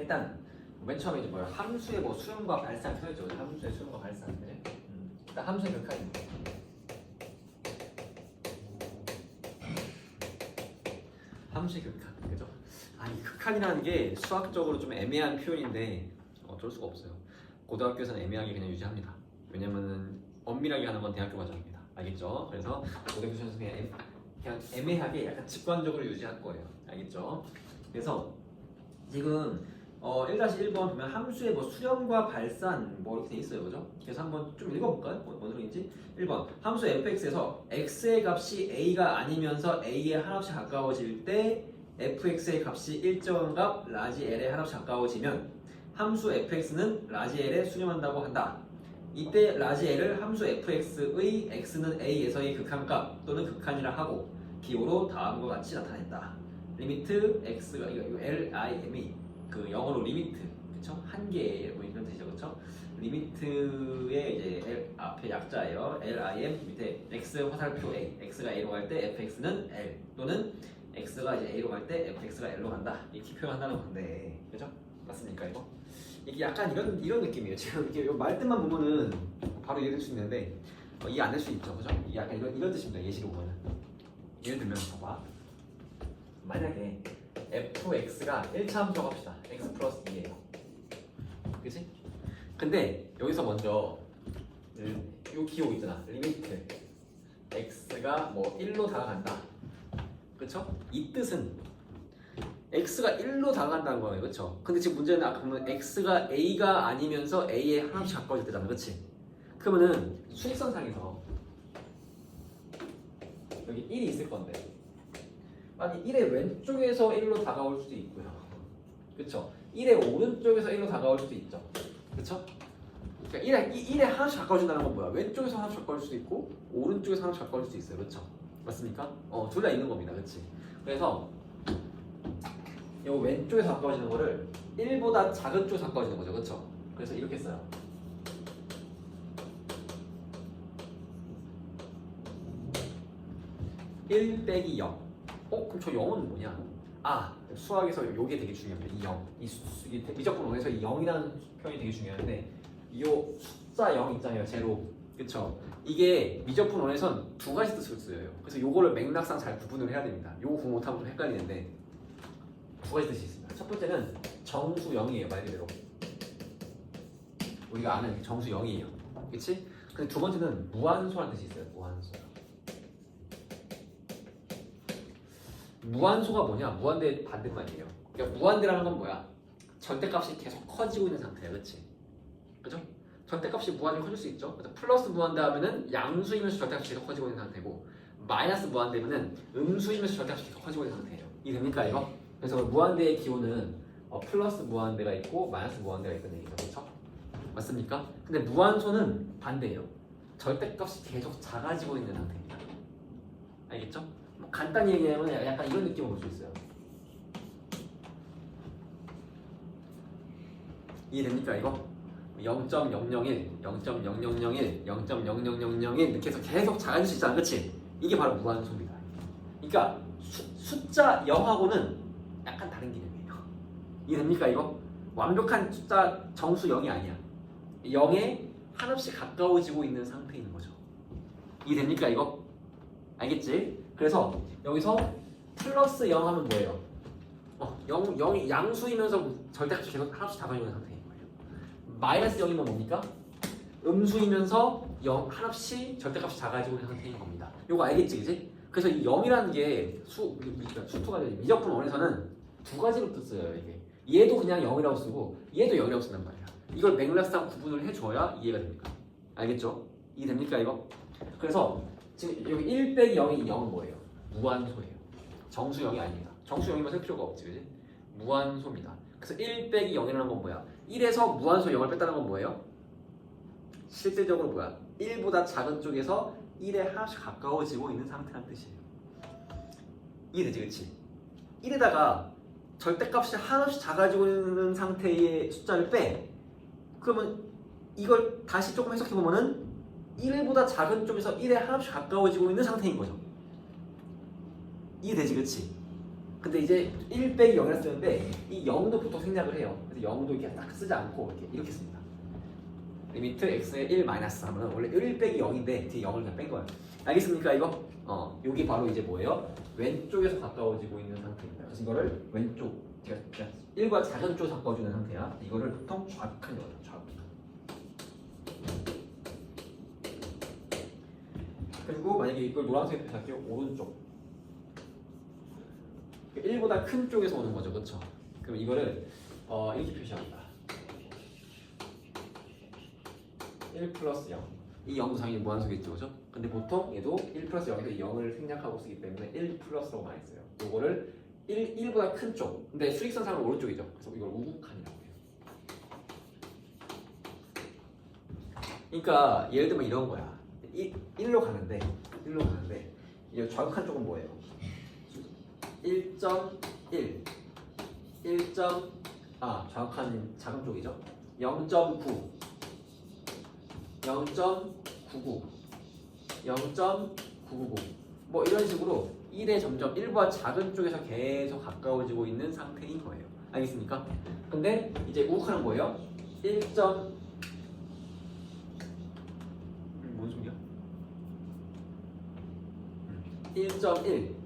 일단 맨 처음에 이제 뭐야 함수의 뭐 수렴과 발산 표현이죠. 함수의 수렴과 발산. 그래? 일단 함수의 극한입니다. 함수의 극한, 그죠? 이 극한이라는 게 수학적으로 좀 애매한 표현인데 어쩔 수가 없어요. 고등학교에서는 애매하게 그냥 유지합니다. 왜냐면은 엄밀하게 하는 건 대학교 과정입니다. 알겠죠? 그래서 고등학교에서는 그냥 애매하게 약간 직관적으로 유지할 거예요. 알겠죠? 그래서 지금 1-1번 보면 함수의 뭐 수렴과 발산 뭐 이렇게 돼 있어요, 그죠? 그래서 한번 좀 읽어볼까요? 뭔 소리인지? 1번 함수 fx에서 x의 값이 a가 아니면서 a에 한없이 가까워질 때 fx의 값이 일정 값 라지 l에 한없이 가까워지면 함수 fx는 라지 l에 수렴한다고 한다. 이때 라지 l을 함수 fx의 x는 a에서의 극한값 또는 극한이라 하고 기호로 다음과 같이 나타낸다. 리미트 x가 이거 lim이 그 영어로 리미트, 그쵸? 한계 뭐 이런 뜻이죠, 그쵸? 리미트의 이제 L 앞에 약자예요. lim 밑에 x 화살표 a, x가 a로 갈 때 fx는 l 또는 x가 이제 a로 갈 때 fx가 l로 간다. 이렇게 표현한다는 건데, 그죠? 맞습니까 이거? 이게 약간 이런 느낌이에요. 지금 이렇게 말뜻만 보면은 바로 이해될 수 있는데 이해 안 될 수 있죠, 그죠? 약간 이런 뜻입니다. 예시로 보면은 예를 들면 봐봐. 만약에 fx가 1차 함수라고 합시다. x 플러스 2예요. 그치? 근데 여기서 먼저 요 기호 있잖아. 리미트 x가 뭐 1로 다가간다. 그쵸? 이 뜻은 x가 1로 다가간다는 거예요. 그쵸? 근데 지금 문제는 아까 보면 x가 a가 아니면서 a에 하나씩 가까워질 때잖아. 그치? 그러면은 수직선상에서 여기 1이 있을 건데 아니 1의 왼쪽에서 1로 다가올 수도 있고요. 그쵸? 1의 오른쪽에서 1로 다가올 수도 있죠. 그쵸? 그러니까 1에 하나씩 가까워진다는 건 뭐야? 왼쪽에서 하나씩 가까울 수도 있고 오른쪽에서 하나씩 가까울 수도 있어요. 그쵸? 맞습니까? 둘 다 있는 겁니다. 그치? 그래서 이 왼쪽에서 가까워지는 거를 1보다 작은 쪽에서 가까워지는 거죠. 그쵸? 그래서 이렇게 써요. 1 빼기 0. 그럼 저 0은 뭐냐? 수학에서 이게 되게 중요합니다. 이 0. 이 미적분 원에서 이 0이라는 표현이 되게 중요한데 이 숫자 0 있잖아요. 제로. 그쵸? 이게 미적분 원에선 두 가지 뜻을 써요. 그래서 요거를 맥락상 잘 구분을 해야 됩니다. 요거 구분 못하면 좀 헷갈리는데 두 가지 뜻이 있습니다. 첫 번째는 정수 0이에요. 말 그대로. 우리가 아는 정수 0이에요. 그치? 근데 두 번째는 무한소라는 뜻이 있어요. 무한소. 무한소가 뭐냐? 무한대의 반대말이에요. 그러니까 무한대라는 건 뭐야? 절대값이 계속 커지고 있는 상태야, 그렇지? 그죠? 절대값이 무한대로 커질 수 있죠. 그래서 플러스 무한대 하면은 양수이면서 절대값이 계속 커지고 있는 상태고 마이너스 무한대면은 음수이면서 절대값이 계속 커지고 있는 상태예요. 이해됩니까 이거? 그래서 무한대의 기호는 플러스 무한대가 있고 마이너스 무한대가 있다는 얘기죠, 그렇죠? 맞습니까? 근데 무한소는 반대예요. 절대값이 계속 작아지고 있는 상태입니다. 알겠죠? 간단히 얘기하면 약간 이런 느낌을 볼 수 있어요. 이해됩니까 이거? 0.001, 0.0001, 0.0001 이렇게 해서 계속 작아질 수 있잖아, 그치? 이게 바로 무한소입니다. 그러니까 숫자 0하고는 약간 다른 개념이에요. 이해됩니까 이거? 완벽한 숫자 정수 0이 아니야. 0에 한없이 가까워지고 있는 상태인 거죠. 이해됩니까 이거? 알겠지? 그래서 여기서 플러스 0 하면 뭐예요? 0이 양수이면서 절대값이 계속 하나씩 작아지는 상태인 거예요. 마이너스 0이면 뭡니까? 음수이면서 하나씩 절대값이 작아지고 있는 상태인 겁니다. 요거 알겠지, 그지? 그래서 이 0이라는 게 수투가 미적분 원에서는 두 가지로 뜻어요. 이게 얘도 그냥 0이라고 쓰고 얘도 0이라고 쓴단 말이야. 이걸 맥락상 구분을 해줘야 이해가 됩니까? 알겠죠? 이해됩니까 이거? 그래서 지금 여기 1 빼기 0이 0은 뭐예요? 무한소예요. 정수 0이 아닙니다. 정수 0이면 쓸 필요가 없지, 그지? 무한소입니다. 그래서 1 빼기 0이라는 건 뭐야? 1에서 무한소 0을 뺐다는 건 뭐예요? 실질적으로 뭐야? 1보다 작은 쪽에서 1에 하나씩 가까워지고 있는 상태라는 뜻이에요. 이해되지, 그치? 1에다가 절대값이 하나씩 작아지고 있는 상태의 숫자를 빼. 그러면 이걸 다시 조금 해석해보면은 1보다 작은 쪽에서 1에 하나씩 가까워지고 있는 상태인 거죠. 이해되지, 그치? 근데 이제 1 빼기 0이라 쓰는데 이 0도 보통 생략을 해요. 그래서 0도 이렇게 딱 쓰지 않고 이렇게 씁니다. 리미트 x의 1 마이너스 하면 원래 1 빼기 0인데 뒤에 0을 그냥 뺀 거예요. 알겠습니까 이거? 여기 바로 이제 뭐예요? 왼쪽에서 가까워지고 있는 상태입니다. 그래서 이거를 왼쪽 제가 1과 작은 쪽에서 가까워지는 상태야. 이거를 보통 좌극한이라고 해요. 좌극한. 그리고 만약에 이걸 노란색으로 표시할게요. 오른쪽 1보다 큰 쪽에서 오는 거죠. 그렇죠? 그럼 이거를 이렇게 표시합니다. 1 플러스 0. 이 0도 당연히 무한소겠죠, 그죠? 근데 보통 얘도 1 플러스 0에서 0을 생략하고 쓰기 때문에 1 플러스라고 많이 써요. 요거를 1보다 큰 쪽. 근데 수직선상은 오른쪽이죠. 그래서 이걸 우극한이라고 해요. 그러니까 예를 들면 이런 거야. 1로 가는데 이 좌극한 쪽은 뭐예요? 1.1 좌극한 작은 쪽이죠. 0.9 0.99 0.999 뭐 이런 식으로 1에 점점 1보다 작은 쪽에서 계속 가까워지고 있는 상태인 거예요. 알겠습니까? 근데 이제 우극한은 뭐예요? 뭔 소리야? 1.1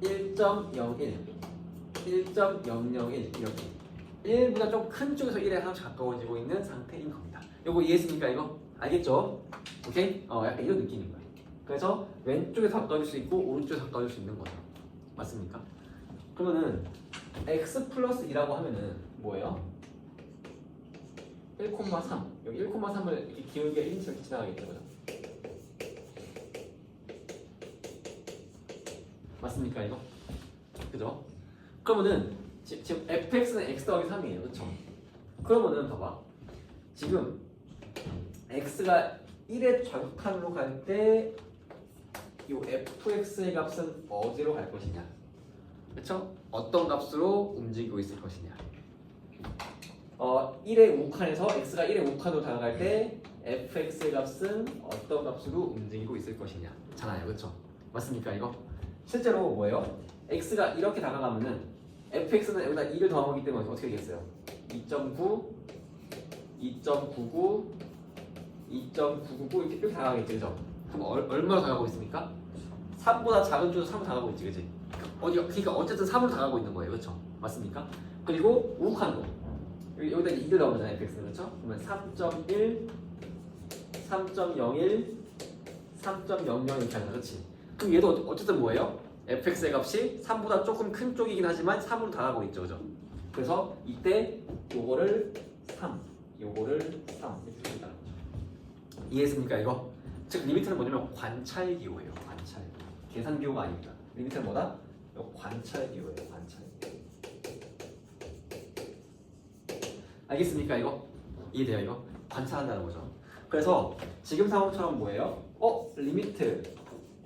1.01 1.001 이렇게 1보다 좀 큰 쪽에서 1에 하나씩 가까워지고 있는 상태인 겁니다. 요거 이해했습니까? 이거? 알겠죠? 오케이? 약간 이런 느낌인 거예요. 그래서 왼쪽에서 가까워질 수 있고 오른쪽에서 가까워질 수 있는 거죠. 맞습니까? 그러면은 x 플러스 2라고 하면은 뭐예요? 1,3 여기 1,3을 이렇게 기울게 1인칭 지나가겠죠, 그죠? 맞습니까 이거? 그죠? 그러면은 지금 fx는 x 더하기 3이에요, 그렇죠? 그러면은 봐봐, 지금 x가 1의 좌극한으로 갈 때 이 fx의 값은 어디로 갈 것이냐, 그렇죠? 어떤 값으로 움직이고 있을 것이냐. 1의 우극한에서 x가 1의 우극한으로 다가갈 때 fx의 값은 어떤 값으로 움직이고 있을 것이냐 잖아요, 그렇죠? 맞습니까 이거? 실제로 뭐예요? x가 이렇게 다가가면은 fx는 여기다 2를 더한 거기 때문에 어떻게 되겠어요? 2.9 2.99 2.999 이렇게 다가가겠죠, 그죠? 그럼 얼마로 다가가고 있습니까? 3보다 작은 쪽에서 3으로 다가가고 있지, 그지? 그러니까 어쨌든 3으로 다가가고 있는 거예요, 그렇죠? 맞습니까? 그리고 우극한 거 여기다 2를 넣으면 되잖아요, fx는, 그렇죠? 그러면 3.1 3.01 3.00 이렇게 하잖아, 그렇지? 그럼 얘도 어쨌든 뭐예요? fx의 값이 3보다 조금 큰 쪽이긴 하지만 3으로 다가가고 있죠, 그죠? 그래서 이때 요거를 3 요거를 3 이렇게 쓴다는 거죠. 이해했습니까 이거? 즉 리미트는 뭐냐면 관찰기호예요. 관찰 계산기호가 아닙니다. 리미트는 뭐다? 관찰기호예요. 관찰기호. 알겠습니까 이거? 이해돼요 이거? 관찰한다는 거죠. 그래서 지금 상황처럼 뭐예요? 리미트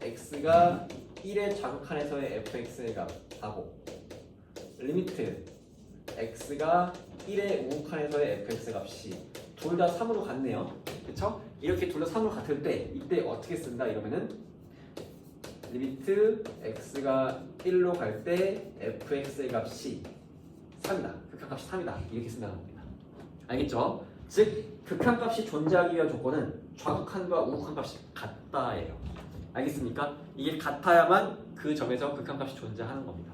x가 1의 좌극한에서의 fx의 값하고 리미트 x가 1의 우극한에서의 fx의 값이 둘 다 3으로 같네요. 그쵸? 이렇게 둘 다 3으로 같을 때 이때 어떻게 쓴다 이러면은 리미트 x가 1로 갈 때 fx의 값이 3이다. 극한값이 3이다. 이렇게 쓴다는 겁니다. 알겠죠? 즉 극한값이 존재하기 위한 조건은 좌극한과 우극한 값이 같다예요. 알겠습니까? 이게 같아야만 그 점에서 극한값이 존재하는 겁니다.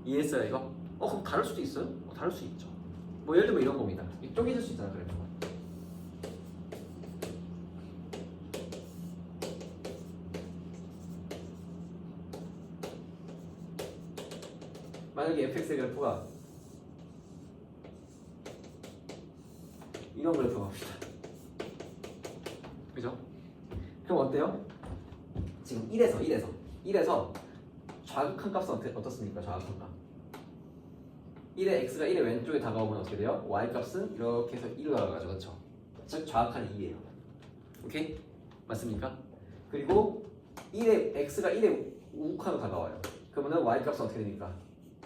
이해했어요 이거? 그럼 다를 수도 있어요? 다를 수 있죠. 뭐 예를 들면 이런 겁니다. 쪼개질 수 있잖아, 그래도. 만약에 fx의 그래프가 이런 그래프가 봅시다. 그죠? 그럼 어때요? 지금 1에서 좌극한 값은 어떻습니까? 좌극한 값 1의 x가 1의 왼쪽에 다가오면 어떻게 돼요? y 값은 이렇게 해서 1로 다가가죠, 그렇죠? 즉 좌극한 2예요. 오케이? 맞습니까? 그리고 1의 x가 1의 우극한으로 다가와요. 그러면 y 값은 어떻게 됩니까?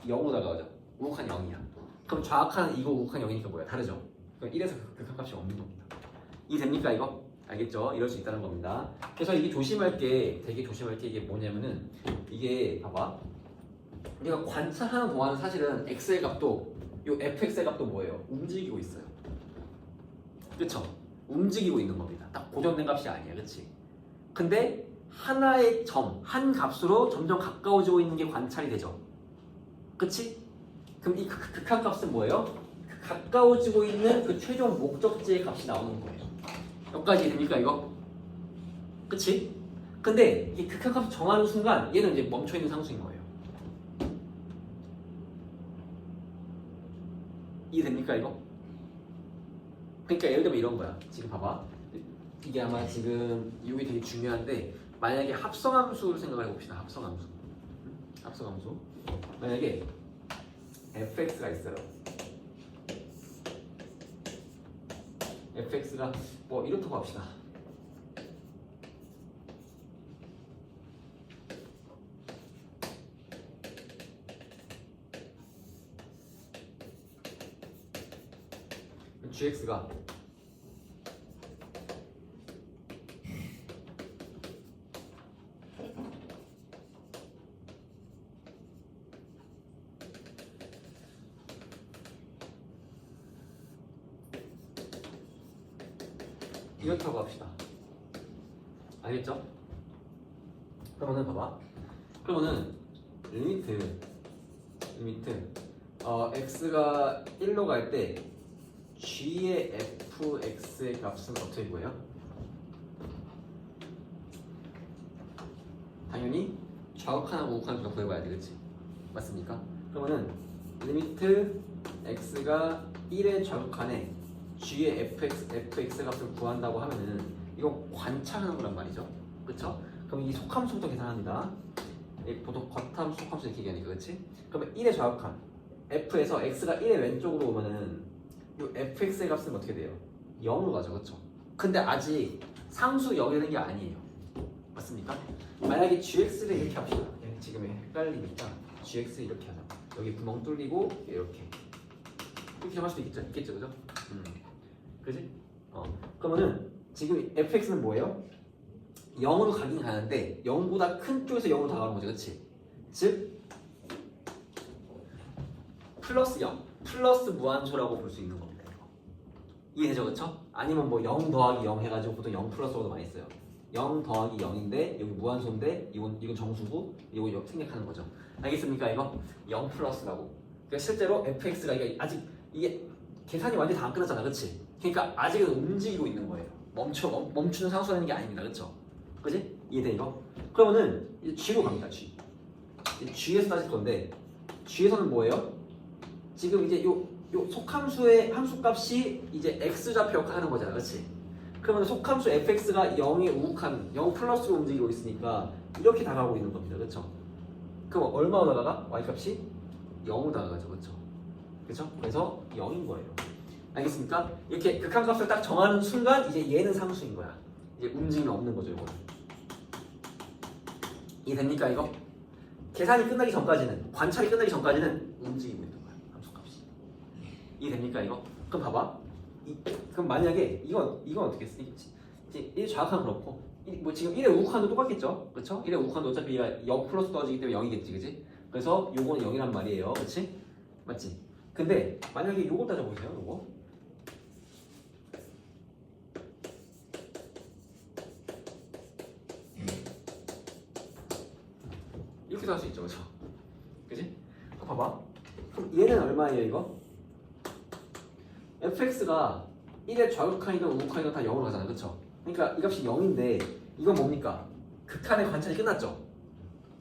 0으로 다가오죠. 우극한 0이야. 그럼 좌극한 2고 우극한 0이니까 뭐야? 다르죠? 그럼 1에서 극한값이 없는 겁니다. 이해됩니까 이거? 알겠죠? 이럴 수 있다는 겁니다. 그래서 이게 되게 조심할 게 이게 뭐냐면은 이게 봐봐. 우리가 관찰하는 동안은 사실은 x의 값도 요 fx의 값도 뭐예요? 움직이고 있어요. 그쵸? 움직이고 있는 겁니다. 딱 고정된 값이 아니야, 그치? 근데 하나의 점, 한 값으로 점점 가까워지고 있는 게 관찰이 되죠. 그치? 그럼 이 극한값은 뭐예요? 가까워지고 있는 그 최종 목적지의 값이 나오는 거예요. 여기까지 됩니까 이거? 그치? 근데 이 극한값을 정하는 순간 얘는 이제 멈춰있는 상수인 거예요. 이해됩니까 이거? 그러니까 예를 들면 이런 거야. 지금 봐봐. 이게 아마 지금 이게 되게 중요한데 만약에 합성함수를 생각을 해봅시다. 합성함수. 합성함수. 만약에 fx가 있어요. fx가 뭐 이렇다고 합시다. gx가 이렇다고 합시다. 알겠죠? 그러면은 봐봐. 그러면은 리미트 x가 1로 갈 때 g의 fx의 값은 어떻게 구해요? 당연히 좌극하나 우극하나 구해봐야 되겠지? 맞습니까? 그러면은 리미트 x가 1의 좌극한에 g의 fx 값을 구한다고 하면은 이건 관찰하는 거란 말이죠. 그쵸? 그럼 이 속함수부터 계산합니다. 보통 겉함수, 속함수 이렇게 얘기하니까, 그치? 그러면 1의 좌극한 f에서 x가 1의 왼쪽으로 오면은 이 fx의 값은 어떻게 돼요? 0으로 가죠, 그쵸? 근데 아직 상수 0이 되는 게 아니에요. 맞습니까? 만약에 gx를 이렇게 합시다. 지금 헷갈리니까 gx 이렇게 하자. 여기 구멍 뚫리고 이렇게 할 수도 있겠죠, 그죠? 그지? 그러면은 지금 fx는 뭐예요? 0으로 가긴 가는데 0보다 큰 쪽에서 0으로 다가가는 거죠, 그치? 즉 플러스 0, 플러스 무한소라고 볼 수 있는 겁니다. 이거. 이해되죠, 그쵸? 아니면 뭐 0 더하기 0 해가지고 보통 0 플러스로도 많이 써요. 0 더하기 0인데 여기 무한소인데 이건 정수고 이거 생략하는 거죠. 알겠습니까 이거? 0 플러스라고. 그러니까 실제로 fx가 아직 이게 계산이 완전히 다 안 끝났잖아, 그치? 그러니까 아직은 움직이고 있는 거예요. 멈추는 상수가 되는 게 아닙니다, 그쵸? 그지? 이해돼 이거? 그러면은 이제 g로 갑니다, g. g에서 따질 건데 g에서는 뭐예요? 지금 이제 요 속함수의 함수값이 이제 x좌표 역할하는 거잖아, 그렇지? 그러면 속함수 fx가 0에 우극한 0 플러스로 움직이고 있으니까 이렇게 다가오고 있는 겁니다, 그렇죠? 그럼 얼마로 다가가? y값이 0으로 다가가죠, 그렇죠? 그렇죠? 그래서 0인 거예요. 알겠습니까? 이렇게 극한값을 딱 정하는 순간 이제 얘는 상수인 거야. 이제 움직임이 없는 거죠, 이거. 이해됩니까 이거? 계산이 끝나기 전까지는, 관찰이 끝나기 전까지는 움직이고 있는 거야, 함수값이. 이해됩니까 이거? 그럼 봐봐. 그럼 만약에 이건 어떻게 쓰? 이제 1 좌극한 그렇고 뭐 지금 1의 우극한도 똑같겠죠? 그렇죠? 1의 우극한도 어차피 0 플러스 떨어지기 때문에 0이겠지, 그지? 그래서 요거는 0이란 말이에요, 그렇지? 맞지? 근데 만약에 요거 따져보세요, 요거. 이렇게도 할 수 있죠, 그렇죠? 그지? 봐봐. 그럼 얘는 얼마예요, 이거? fx가 1의 좌극한이든 우극한이든 다 0으로 가잖아, 그렇죠? 그러니까 이 값이 0인데 이건 뭡니까? 극한의 관찰이 끝났죠?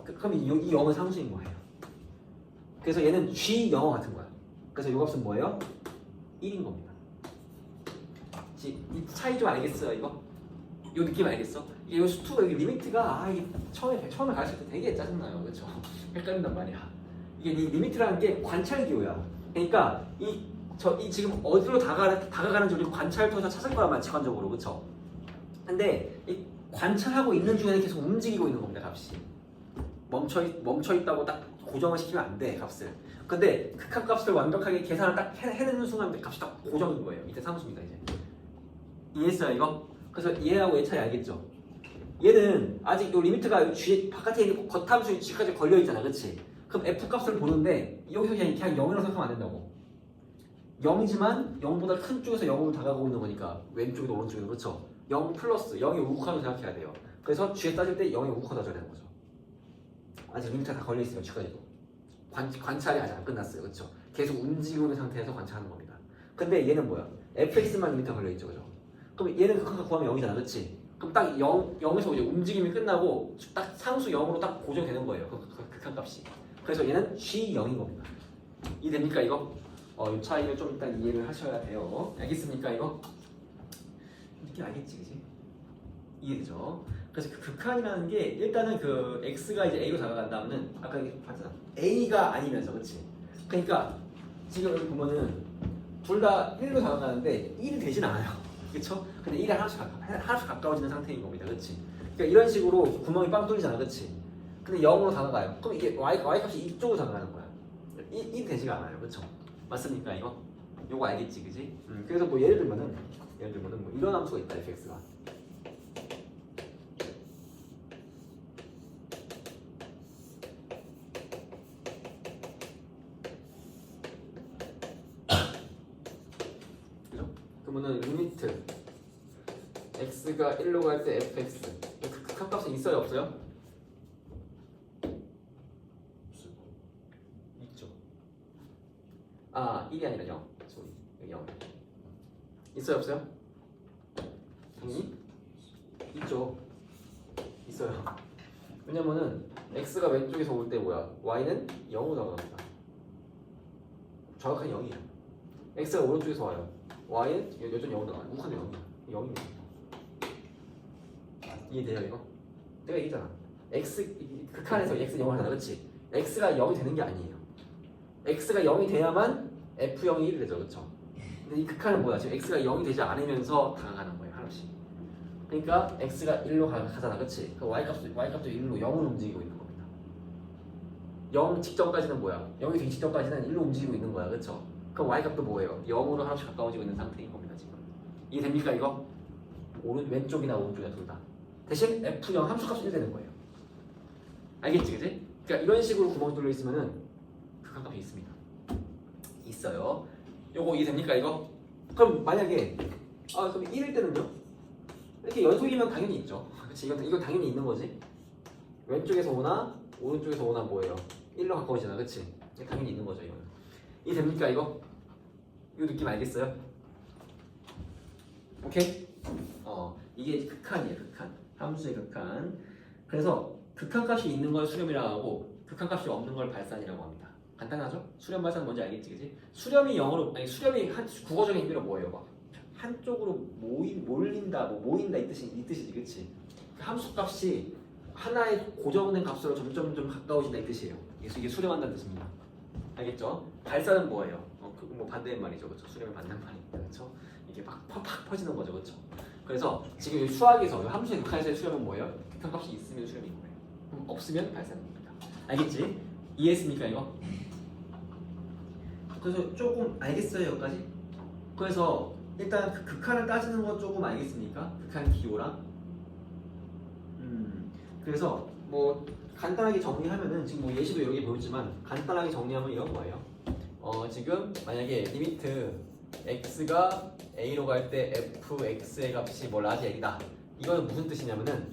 그럼 이 0은 상수인 거예요. 그래서 얘는 g 영어 같은 거야. 그래서 이 값은 뭐예요? 1인 겁니다. 이 차이 좀 알겠어요, 이거? 이 느낌 알겠어? 이 수투가 여기 리미트가 이게 처음에 가르칠 때 되게 짜증나요, 그렇죠? 헷갈린단 말이야. 이게 리미트라는 게 관찰 기호야. 그러니까 이 지금 어디로 다가가는지 우리 관찰을 통해서 찾을 거란 말이야, 직관적으로, 그렇죠? 근데 이 관찰하고 있는 중에는 계속 움직이고 있는 겁니다, 값이. 멈춰 있다고 딱 고정을 시키면 안 돼, 값을. 근데 극한값을 완벽하게 계산을 딱 해내는 순간 값이 딱 고정인 거예요. 밑에 상수입니다, 이제. 이해했어요, 이거? 그래서 얘하고 얘 차이 알겠죠? 얘는 아직 이 리미트가 바깥에 있는 겉함수 G까지 걸려 있잖아, 그렇지? 그럼 f 값을 보는데 여기서 그냥 0이라고 생각하면 안 된다고. 0이지만 0보다 큰 쪽에서 0으로 다가가고 있는 거니까 왼쪽이든 오른쪽이든 그렇죠. 0 플러스 0이 우극하다고 생각해야 돼요. 그래서 G에 따질 때 0이 우극하다 줘야 되는 거죠. 아직 리미트가 다 걸려있어요. G까지도. 관찰이 아직 안 끝났어요. 그렇죠. 계속 움직이고 있는 상태에서 관찰하는 겁니다. 근데 얘는 뭐야? fx만 리미트가 걸려있죠. 그죠? 그럼 얘는 극한값 구하면 0이잖아. 그렇지? 그럼 딱 0에서 이제 움직임이 끝나고 딱 상수 0으로 딱 고정되는 거예요. 극한값이. 그래서 얘는 G0인 겁니다. 이해됩니까 이거? 이 차이를 좀 일단 이해를 하셔야 돼요. 알겠습니까 이거? 이렇게 알겠지, 그지? 이해되죠? 그래서 그 극한이라는 게 일단은 그 x가 이제 a로 다가간다면은 아까 봤잖아. a가 아니면서, 그렇지? 그러니까 지금 여기 보면은 둘 다 1로 다가가는데 1이 되진 않아요. 그렇죠? 근데 1에 하나씩 가까워지는 상태인 겁니다. 그렇지? 그러니까 이런 식으로 구멍이 빵 뚫리잖아, 그렇지? 근데 0으로 다가가요. 그럼 이게 y 값이 이쪽으로 다가가는 거야. 1이 되지가 않아요, 그렇죠? 맞습니까 이거? 요거 알겠지, 그지? 그래서 뭐 예를 들면은 뭐 이런 함수가 있다, fx가. 그죠? 그러면은 리미트 x가 1로 갈 때 fx 그 극한값은 있어요, 없어요? 있죠. 아, 1이 아니라 0. 소리. 여기 0. 있어요, 없어요? 당연히 있죠. 있어요. 왜냐면은 x가 왼쪽에서 올 때 뭐야? y는 0으로 나갑니다. 정확한 0이에요. x가 오른쪽에서 와요. y는 여전히 0으로 나가요. 우칸은 0이야. 0입니다. 이해돼요 이거? 내가 얘기했잖아. x 극한에서 x 0을 하잖아, 그렇지? x가 0이 되는 게 아니에요. x가 0이 돼야만 f0이 1이 되죠, 그렇죠? 근데 이 극한은 뭐야? 지금 x가 0이 되지 않으면서 다가가는 거예요, 하나씩. 그러니까 x가 1로 가잖아, 그렇지? 그 y값도 1로 0으로 움직이고 있는 겁니다. 0 직전까지는 뭐야? 0이 되기 직전까지는 1로 움직이고 있는 거야, 그렇죠? 그럼 y값도 뭐예요? 0으로 하나씩 가까워지고 있는 상태인 겁니다, 지금. 이해됩니까 이거? 왼쪽이나 오른쪽이나 둘 다. 대신 f0 함수값이 1 되는 거예요. 알겠지, 그지? 그러니까 이런 식으로 구멍이 뚫려 있으면은 극한값이 있습니다. 있어요. 요거 이해됩니까 이거? 그럼 만약에 그럼 1일 때는요? 이렇게 연속이면 당연히 있죠. 그렇지? 이건 당연히 있는 거지. 왼쪽에서 오나 오른쪽에서 오나 뭐예요? 1로 가까워지나, 그렇지? 당연히 있는 거죠, 이거는. 이해됩니까 이거? 이 느낌 알겠어요? 오케이? 이게 극한이에요, 극한. 함수의 극한. 그래서 극한값이 있는 걸 수렴이라고 하고 극한값이 없는 걸 발산이라고 합니다. 간단하죠? 수렴 발산 뭔지 알겠지, 그지? 수렴이 영어로 수렴이 국어적인 의미로 뭐예요? 막 한쪽으로 몰린다, 모인다 이 뜻이지, 그렇지? 함수값이 하나의 고정된 값으로 점점 가까워진다 이 뜻이에요. 이게 수렴한다는 뜻입니다. 알겠죠? 발산은 뭐예요? 뭐 반대의 말이죠, 그렇죠? 수렴의 반대말입니다, 그렇죠? 이게 막 팍팍 퍼지는 거죠, 그렇죠? 그래서 지금 수학에서 함수의 극한에서의 수렴은 뭐예요? 극한값이 있으면 수렴인 거예요. 없으면 발산입니다. 알겠지? 이해했습니까 이거? 그래서 조금 알겠어요 여기까지? 그래서 일단 그 극한을 따지는 거 조금 알겠습니까? 극한 기호랑. 그래서 뭐 간단하게 정리하면은 지금 뭐 예시도 여러 개 보였지만 간단하게 정리하면 이런 거예요. 지금 만약에 리미트 x가 a로 갈 때 fx의 값이 뭐 라지 l이다. 이거는 무슨 뜻이냐면은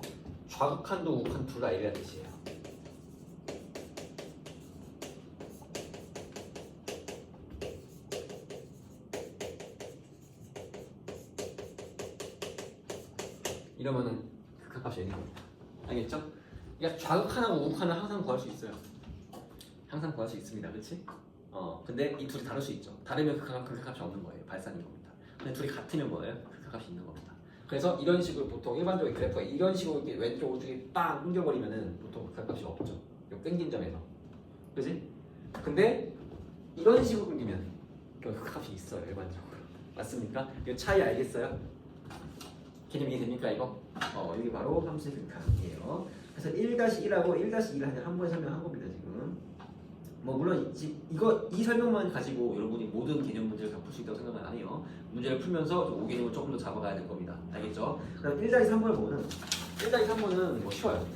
좌극한도 우극한 둘 다 l이라는 뜻이에요. 이러면은 극한값이 l인 겁니다. 알겠죠? 그러니까 좌극한하고 우극한은 항상 구할 수 있어요. 항상 구할 수 있습니다. 그렇지? 근데 이 둘이 다를 수 있죠. 다르면 극한값이 없는 거예요. 발산인 겁니다. 근데 둘이 같으면 뭐예요? 극한값이 있는 겁니다. 그래서 이런 식으로 보통 일반적인 그래프가 이런 식으로 이렇게 왼쪽 오른쪽에 빵 끊겨버리면은 보통 극한값이 없죠. 요 끊긴 점에서. 그지? 근데 이런 식으로 끊기면 극한값이 있어요. 일반적으로. 맞습니까? 이 차이 알겠어요? 개념 이해됩니까 이거? 이게 바로 함수의 극한이에요. 그래서 1-1하고 1-2를 한 번에 설명한 겁니다 지금. 뭐 물론 이 설명만 가지고 여러분이 모든 개념 문제를 다 풀 수 있다고 생각은 안 해요. 문제를 풀면서 5개념을 조금 더 잡아가야 될 겁니다. 알겠죠? 그럼 1-3번을 보면은 1-3번은 뭐 쉬워요.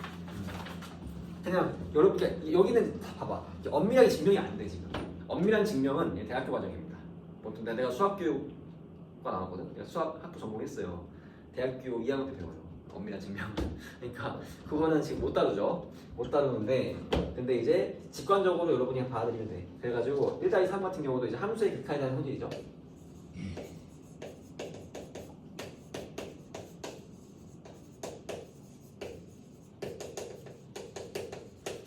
그냥 여러분 여기는 다 봐봐. 엄밀하게 증명이 안 돼 지금. 엄밀한 증명은 대학교 과정입니다. 보통 내가 수학 교육과 나왔거든. 내가 수학 학부 전공했어요. 대학교 2학년 때 배워요. 엄밀한 증명. 그러니까 그거는 지금 못 다루죠. 못 다루는데 근데 이제 직관적으로 여러분이 그냥 받아들이면 돼. 그래가지고 1-3 같은 경우도 이제 함수의 극한에 대한 소질이죠.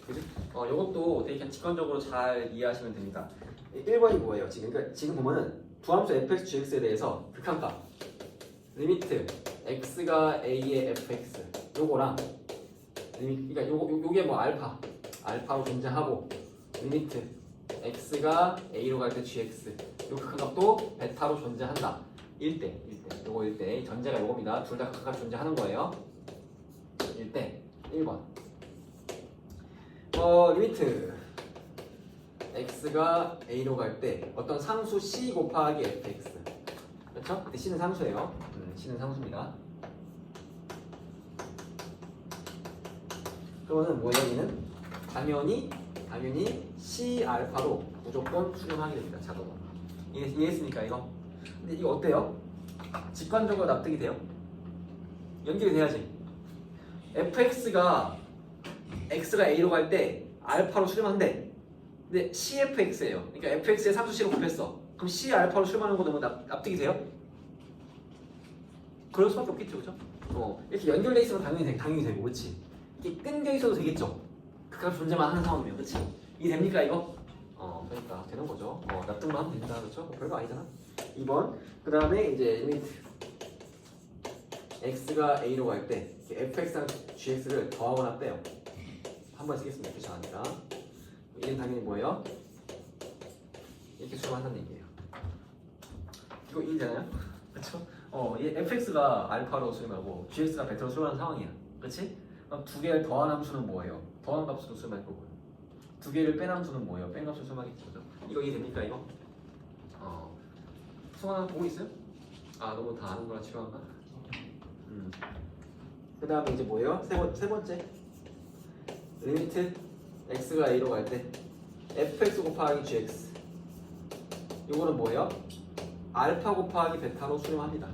그지? 이것도 되게 그냥 직관적으로 잘 이해하시면 됩니다. 1번이 뭐예요? 지금 보면은 부함수 fx, gx에 대해서 극한값 리미트 x가 a의 fx 요거랑 그러니까 요게 뭐 알파로 존재하고 리미트 x가 a로 갈 때 gx 요 극한값도 베타로 존재한다. 1대 요거 1대 전제가 요겁니다. 둘 다 극한값 존재하는 거예요. 1대 1번 리미트 x가 a로 갈 때 어떤 상수 c 곱하기 fx 그렇죠? 근데 c는 상수예요. c는 상수입니다. 그러면 뭐예요? 얘는 당연히 c 알파로 무조건 수렴하게 됩니다. 자동으로. 이해했습니까 이거? 근데 이거 어때요? 직관적으로 납득이 돼요? 연결이 돼야지. fx가 x가 a로 갈 때 알파로 수렴한대. 근데 cfx예요. 그러니까 fx에 상수 c로 곱했어. 그럼 c 알파로 수렴하는 거 너무 납득이 돼요? 그럴 수밖에 없겠죠, 그죠? 이렇게 연결돼 있으면 당연히 되고, 그렇지? 이렇게 끊겨 있어도 되겠죠. 극한 존재만 하는 상황이면, 그렇지? 이해됩니까 이거? 그러니까 되는 거죠. 납득만 하면 됩니다, 그렇죠? 별거 아니잖아. 2번. 그 다음에 이제 리미트 x가 a로 갈 때 fx랑 gx를 더하거나 빼요. 한 번 쓰겠습니다. 그렇지 않으니까. 얘는 당연히 뭐예요? 이렇게 수렴한다는 얘기예요. 이거 이해되나요? 그렇죠? 얘 fx가 알파로 수렴하고 gx가 베타로 수렴하는 상황이야. 그렇지? 그럼 두 개를 더한 함수는 뭐예요? 더한 값으로 수렴할 거고요. 두 개를 뺀 함수는 뭐예요? 뺀 값으로 수렴하겠죠. 그죠? 이거 이해됩니까 이거? 수학 보고 있어요? 너무 다 아는 거라 치료한가? 그 다음에 이제 뭐예요? 세 번째 리미트 x가 a로 갈 때 fx 곱하기 gx 요거는 뭐예요? 알파 곱하기 베타로 수렴합니다.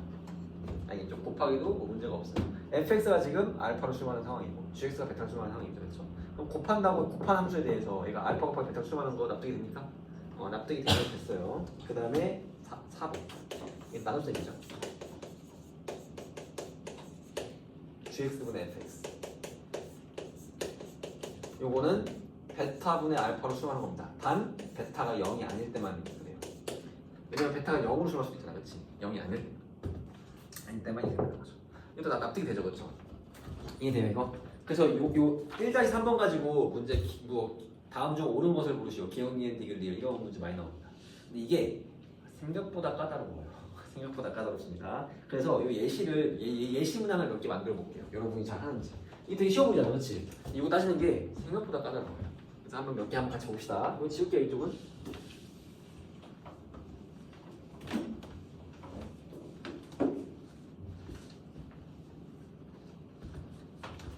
알겠죠? 곱하기도 뭐 문제가 없어요. fx가 지금 알파로 수렴하는 상황이고 gx가 베타로 수렴하는 상황이죠. 그렇죠? 그럼 곱한 함수에 대해서 얘가 알파 곱하기 베타로 수렴하는 거 납득이 됩니까? 납득이 됐어요. 그 다음에 4번 이게 나눗셈이죠. gx분의 fx 요거는 베타분의 알파로 수렴하는 겁니다. 단 베타가 0이 아닐 때만 그래요. 왜냐면 베타가 0으로 수렴할 수도 있잖아, 그렇지? 0이 아닐 때만 이렇게 되는 거죠. 이것도 납득이 되죠, 그렇죠? 이해돼요 이거? 그래서 요 1-3번 가지고 문제 다음 중 옳은 것을 고르시오. 기억, 니은, 디귿, 리을 이런 문제 많이 나옵니다. 근데 이게 생각보다 까다로워요. 생각보다 까다롭습니다. 그래서 이 예시 문항을 몇 개 만들어 볼게요. 여러분이 잘 하는지. 이게 되게 쉬워 보이잖아, 그렇지? 이거 따지는 게 생각보다 까다로워요. 그래서 한번 몇 개 한번 같이 봅시다. 이거 지울게요, 이쪽은.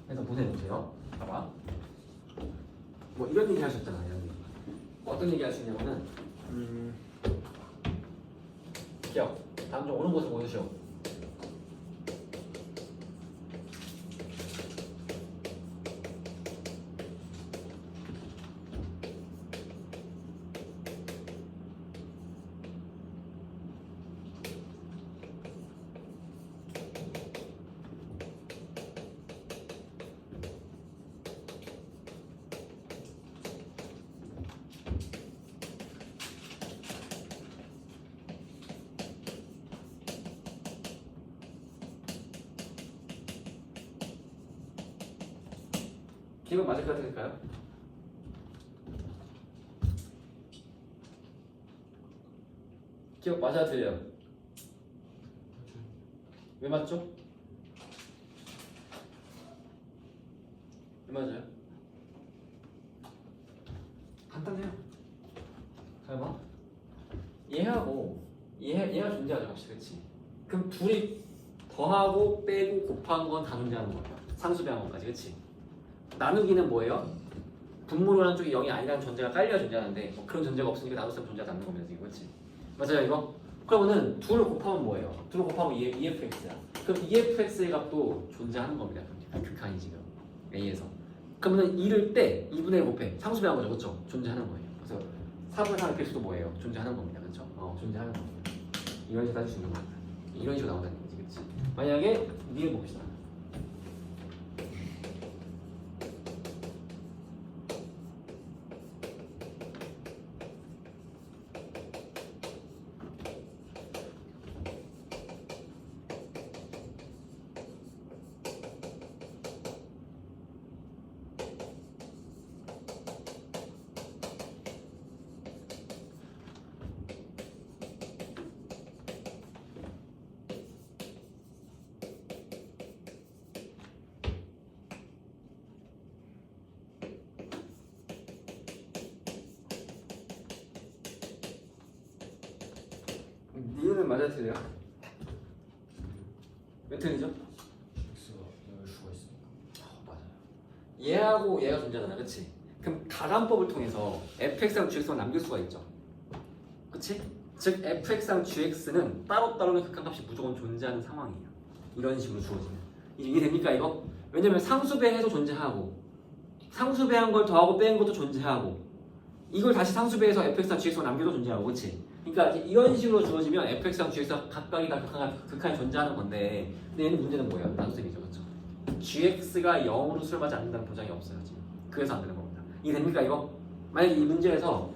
그래서 보세요. 봐봐. 뭐 이런 얘기 하셨잖아요. 이런 얘기. 어떤 얘기 할 수 있냐면은 기억. 다음 중 옳은 것을 고르시오. 기억 맞을 것 같을까요? 기억 맞아 틀려요? 왜 맞죠? 왜 맞아요? 간단해요. 잘 봐. 얘가 존재하죠, 값이. 그렇지? 그럼 둘이 더하고 빼고 곱한 건 다 존재하는 거야. 상수 배한 것까지, 그렇지? 나누기는 뭐예요? 분모로 하는 쪽이 0이 아니라는 전제가 깔려야 존재하는데 뭐 그런 전제가 없으니까 나눗셈 존재하지 않는 겁니다. 지금 그렇지? 맞아요 이거? 그러면은 둘을 곱하면 뭐예요? 둘을 곱하면 EFX야. 그럼 EFX의 값도 존재하는 겁니다. 극한이 지금 A에서. 그러면은 2를 때 2분의 1 곱해 상수배한 거죠, 그렇죠? 존재하는 거예요. 그래서 4분의 3 FX도 뭐예요? 존재하는 겁니다, 그렇죠? 존재하는 겁니다. 이런 식으로 따질 수 있는 겁니다. 이런 식으로 나온다는 거지, 그렇지? 만약에 니을 봅시다. 니은은 맞아야 틀려요? 몇 틀리죠? x가 열 수가 있으니까. 맞아요. 얘하고 얘가 존재하잖아, 그렇지? 그럼 가감법을 통해서 fx랑 gx만 남길 수가 있죠, 그렇지? 즉 fx랑 gx는 따로따로는 극한값이 무조건 존재하는 상황이에요. 이런 식으로 주어지면 이해됩니까 이거? 왜냐면 상수배해서 존재하고 상수배한 걸 더하고 뺀 것도 존재하고 이걸 다시 상수배해서 fx랑 gx만 남겨도 존재하고, 그렇지? 그러니까 이런 식으로 주어지면 fx랑 gx가 각각이 다 극한에 존재하는 건데, 근데 얘는 문제는 뭐예요? 나눗셈이죠, 그렇죠? gx가 0으로 수렴하지 않는다는 보장이 없어요 지금. 그래서 안 되는 겁니다. 이해됩니까 이거? 만약에 이 문제에서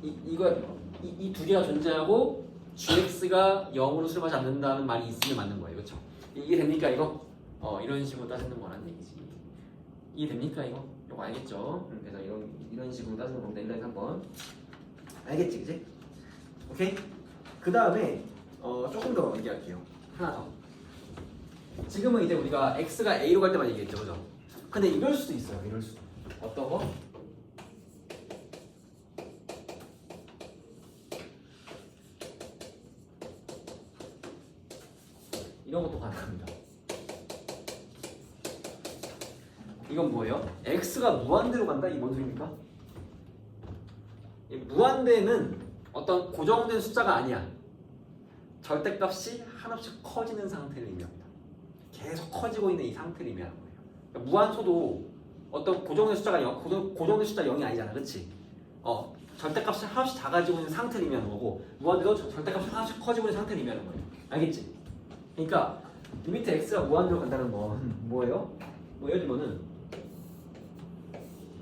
이 두 개가 존재하고 gx가 0으로 수렴하지 않는다는 말이 있으면 맞는 거예요, 그렇죠? 이해됩니까 이거? 이런 식으로 따지는 거라는 얘기지. 이해됩니까 이거? 이거 알겠죠? 그래서 이런 식으로 따지는 겁니다. 1단에서 한번 알겠지, 그지? 오케이? 그 다음에 조금 더 얘기할게요. 하나 더. 지금은 이제 우리가 x가 a로 갈 때만 얘기했죠, 그죠? 근데 이럴 수도 있어요. 이럴 수도. 어떤 거? 이런 것도 가능합니다. 이건 뭐예요? x가 무한대로 간다? 이게 뭔 소리입니까? 이 무한대는 어떤 고정된 숫자가 아니야. 절대값이 한없이 커지는 상태를 의미합니다. 계속 커지고 있는 이 상태를 의미하는 거예요. 그러니까 무한소도 어떤 고정된 숫자가 고정된 숫자 0이 아니잖아, 그렇지? 절대값이 한없이 작아지고 있는 상태를 의미하는 거고, 무한대도 절대값이 한없이 커지고 있는 상태를 의미하는 거예요. 알겠지? 그러니까 리미트 x가 무한대로 간다는 건 뭐예요? 뭐 예를 들면은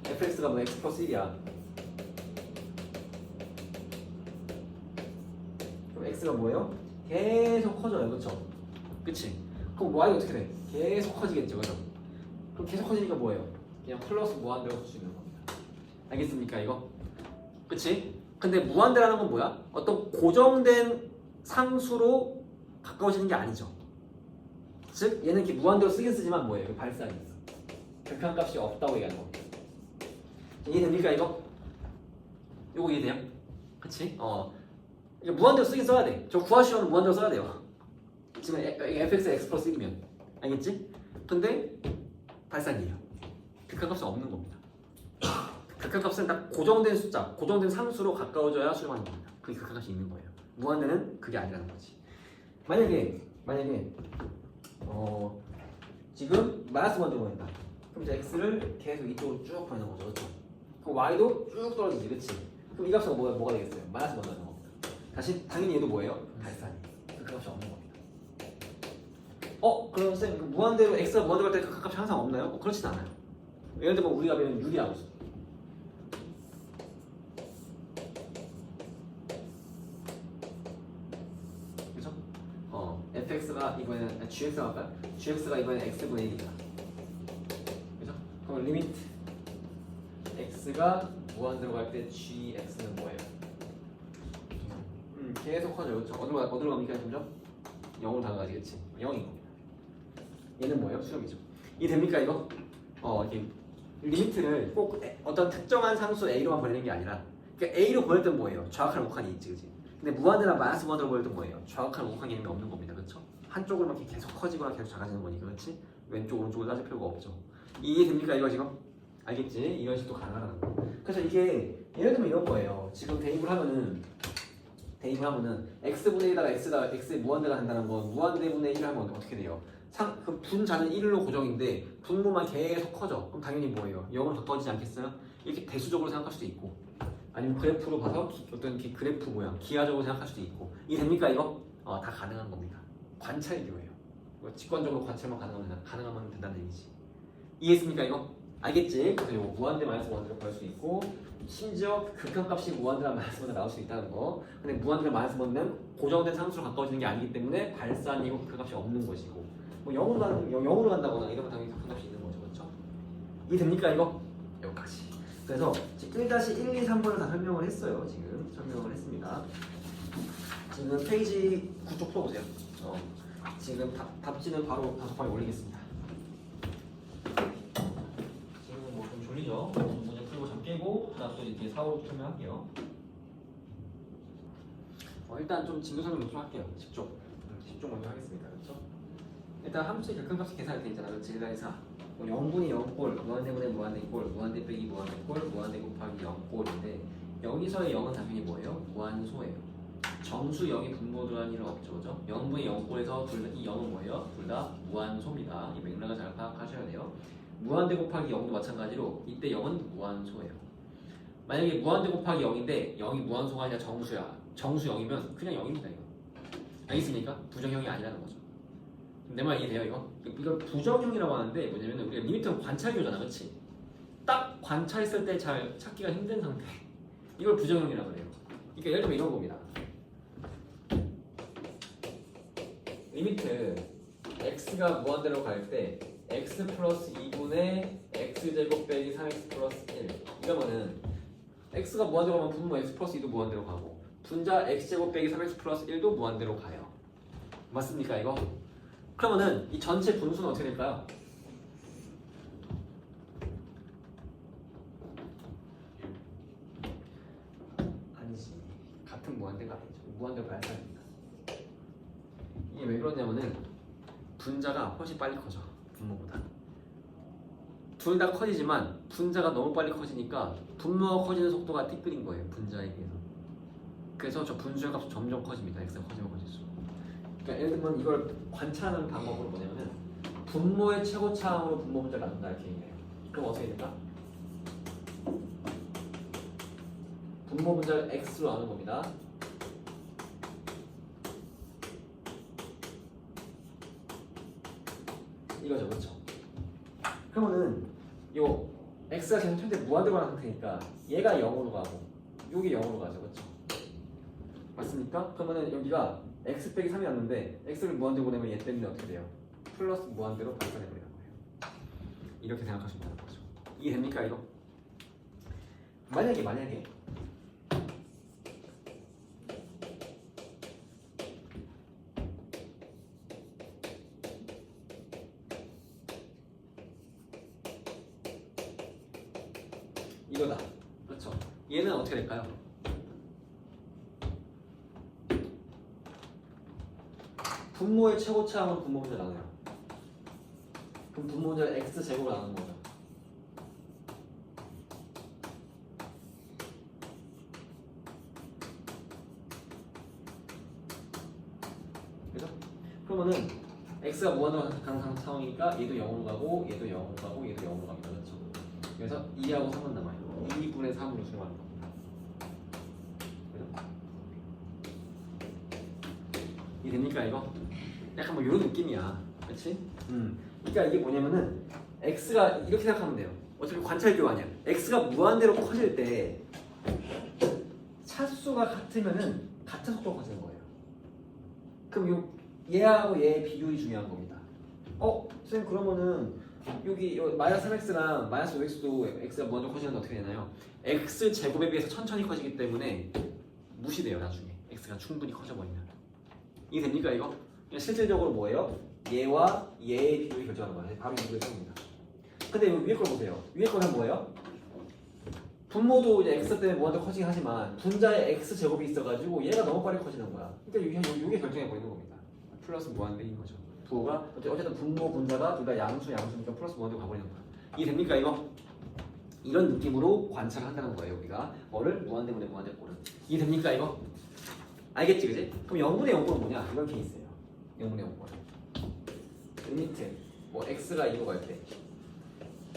fx가 뭐 x 플러스 1이야. 그럼 x가 뭐예요? 계속 커져요, 그렇죠? 그치? 그럼 y가 어떻게 돼? 계속 커지겠죠, 그죠? 그럼 계속 커지니까 뭐예요? 그냥 플러스 무한대로 쓸 수 있는 겁니다. 알겠습니까, 이거? 그치? 근데 무한대라는 건 뭐야? 어떤 고정된 상수로 가까워지는 게 아니죠. 즉 얘는 이렇게 무한대로 쓰긴 쓰지만 뭐예요? 발산이 있어. 극한값이 없다고 얘기하는 겁니다. 이해됩니까, 이거? 이거 이해돼요? 그치? 이게 무한대로 쓰긴 써야 돼. 저 구하시오는 무한대로 써야 돼요. 지금 fx x 플러스 1이면 알겠지? 근데 발산이에요. 극한값은 없는 겁니다. 극한값은 딱 고정된 숫자, 고정된 상수로 가까워져야 수렴하는 겁니다. 그게 극한값이 있는 거예요. 무한대는 그게 아니라는 거지. 만약에 지금 마이너스 무한대로 보낸다. 그럼 이제 x를 계속 이쪽으로 쭉 보내는 거죠, 그렇죠? 그럼 y도 쭉 떨어지지, 그렇지? 그럼 이 값은 뭐가 되겠어요? 마이너스 무한대로 되는 겁니다. 다시 당연히 얘도 뭐예요? 발산이. 극한값이 없는 겁니다. 그럼 쌤, 무한대로 x가 무한대로 갈 때 극한값이 항상 없나요? 그렇진 않아요. 예를 들면 우리가 배운 유리함수. 그죠? fx가 이번에는 gx가 할까요? gx가 이번에 x분의 1이다. 그죠? 그럼 리미트 x가 무한대로 갈 때 gx는 뭐예요? 계속 커져요, 그렇죠? 어디로 갑니까, 점점? 0으로 다가가지겠지. 0인 겁니다. 얘는 뭐예요? 수렴이죠. 이해됩니까, 이거? 이렇게 리미트를 꼭 어떤 특정한 상수 a로만 보내는 게 아니라, 그러니까 a로 보낼 땐 뭐예요? 좌극한 우극한이 있지, 그지? 근데 무한대나 마이너스 무한대로 보낼 땐 뭐예요? 좌극한 우극한 개념이 없는 겁니다, 그렇죠? 한쪽으로만 이렇게 계속 커지거나 계속 작아지는 거니까, 그렇지? 왼쪽 오른쪽을 따질 필요가 없죠. 이해됩니까, 이거 지금? 알겠지? 이런 식도 가능하다는 거. 그래서 이게 예를 들면 이런 거예요. 지금 대입을 하면은 x분의 1에다가 x에 무한대가 된다는 건 무한대분의 1을 하면 어떻게 돼요? 그 분자는 1로 고정인데 분모만 계속 커져. 그럼 당연히 뭐예요? 0은 가까워지지 않겠어요? 이렇게 대수적으로 생각할 수도 있고 아니면 그래프로 봐서 어떤 그래프 모양 기하적으로 생각할 수도 있고 이게 됩니까 이거? 다 가능한 겁니다. 관찰교예요. 직관적으로 관찰만 가능하면 된다는 얘기지. 이해했습니까 이거? 알겠지? 그래서 이거 무한대 마이너스 무한대로 구할 수 있고 심지어 극한값이 무한대랑 마이너스 무한대 나올 수 있다는 거. 근데 무한대랑 마이너스 무한대는 고정된 상수로 가까워지는 게 아니기 때문에 발산이고 극한값이 없는 것이고 뭐 0으로 간다거나 이러면 당연히 극한값이 있는 거죠. 그렇죠? 이해됩니까 이거? 여기까지. 그래서 지금 1-1, 2, 3번을 다 설명을 했어요. 지금 설명을 했습니다. 지금 페이지 9쪽 풀어보세요. 지금 답지는 바로 단톡방에 올리겠습니다. 지금 뭐 좀 졸리죠? 문제 풀고 잠 깨고 그다음 또 이제 4호 설명할게요. 일단 좀 진도 설명 좀 할게요. 10쪽 먼저 하겠습니다. 그렇죠? 일단 함수의 결근값이 계산이 돼 있잖아요. 그렇지? 1-4 0분이 0꼴, 무한대분의 무한대꼴, 무한대 빼기 무한대꼴, 무한대 곱하기 0꼴인데 여기서의 0은 당연히 뭐예요? 무한소예요. 정수 0이 분모들어간 일은 없죠. 그죠? 0분의 0꼴에서 이 0은 뭐예요? 둘 다 무한소입니다. 이 맥락을 잘 파악하셔야 돼요. 무한대 곱하기 0도 마찬가지로 이때 0은 무한소예요. 만약에 무한대 곱하기 0인데 0이 무한소가 아니라 정수야. 정수 0이면 그냥 0입니다. 이거. 알겠습니까? 부정형이 아니라는 거죠. 내 말 이해돼요 이거? 이걸 부정형이라고 하는데 뭐냐면 우리가 리미트는 관찰교잖아. 그렇지? 딱 관찰했을 때 잘 찾기가 힘든 상태. 이걸 부정형이라고 그래요. 그러니까 예를 들면 이런 겁니다. 리미트 x가 무한대로 갈 때 x 플러스 2분의 x제곱 빼기 3x 플러스 1 이러면은 x가 무한대로 가면 분모 x 플러스 2도 무한대로 가고 분자 x제곱 빼기 3x 플러스 1도 무한대로 가요. 맞습니까 이거? 그러면은 이 전체 분수는 어떻게 될까요? 아니지. 같은 무한대가 아니죠. 무한대로 가야 됩니다. 이게 왜 그러냐면은 분자가 훨씬 빨리 커져. 분모보다. 둘 다 커지지만 분자가 너무 빨리 커지니까 분모가 커지는 속도가 띠끌인 거예요. 분자에 비해서. 그래서 저 분수의 값이 점점 커집니다. x가 커지면 커질수록. 그러니까 예를 들면 이걸 관찰하는 방법으로 뭐냐면 분모의 최고차항으로 분모 분자를 나눈다 이렇게 얘기해요. 그럼 어떻게 될까? 분모 분자를 x로 나누는 겁니다. 이거죠, 그렇죠? 그러면은 요 x가 지금 현재 무한대로 가는 상태니까 얘가 0으로 가고 요게 0으로 가죠, 그렇죠? 맞습니까? 그러면은 여기가 x 빼기 3이 왔는데 x를 무한대로 보내면 얘 때문에 어떻게 돼요? 플러스 무한대로 발산해버리는 거예요. 이렇게 생각하시면 되는 거죠. 이해됩니까 이거? 만약에 이거다. 그렇죠? 얘는 어떻게 될까요? 분모의 최고차항으로 분모 분자를 나눠요. 그럼 분모 분자를 x제곱으로 나누는 거죠. 그죠? 그러면은 x가 무한으로 가는 상황이니까 얘도 0으로 가고 얘도 0으로 가고 얘도 0으로 갑니다. 그렇죠? 그래서 2하고 3은 남아요. 2분의 3으로 수렴하는 겁니다. 그죠? 이해됩니까 이거? 약간 뭐 이런 느낌이야. 그렇지? 그러니까 이게 뭐냐면은 x가 이렇게 생각하면 돼요. 어차피 관찰교 아니야. x가 무한대로 커질 때 차수가 같으면은 같은 속도로 커지는 거예요. 그럼 얘하고 얘의 비율이 중요한 겁니다. 선생님 그러면은 여기 마이너스 3x랑 마이너스 5x도 x가 먼저 커지는데 어떻게 되나요? x 제곱에 비해서 천천히 커지기 때문에 무시돼요 나중에. x가 충분히 커져버리면. 이게 됩니까 이거? 그냥 실질적으로 뭐예요? 얘와 얘의 비율이 결정하는 거예요. 바로 이거의 겁니다. 근데 위에 걸 보세요. 위에 거는 뭐예요? 분모도 이제 x 때문에 무한대로 커지긴 하지만 분자에 x 제곱이 있어가지고 얘가 너무 빨리 커지는 거야. 그러니까 이게 결정해 버리는 겁니다. 플러스 무한대인 거죠. 부호가 어쨌든 분모 분자가 둘 다 양수니까 플러스 무한대로 가버리는 거야. 이게 됩니까 이거? 이런 느낌으로 관찰을 한다는 거예요. 우리가 뭐를 무한대분의 무한대꼴은 이해됩니까 이거? 알겠지 그지? 그럼 0분의 0꼴은 뭐냐? 이런 케이스예요. 0분의 0꼴 리미트 뭐 x가 2로 갈 때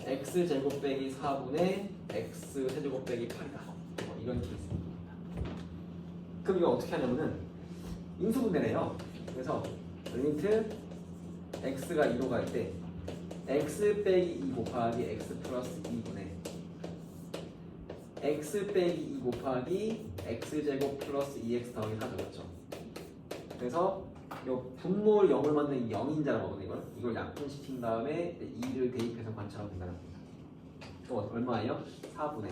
x제곱 빼기 4분의 x세제곱 빼기 8이다. 이런 케이스입니다. 그럼 이거 어떻게 하냐면은 인수분해래요. 그래서 리미트 x가 2로 갈 때 x 빼기 2 곱하기 x 플러스 2분의 x 빼기 2 곱하기 x제곱 플러스 2x 더하기 4죠. 그렇죠? 그래서 요 분모를 0을 만든 0인자라고 하거든요. 이걸 약분시킨 다음에 2를 대입해서 관찰하면 된다는 겁니다. 또 얼마예요? 4분의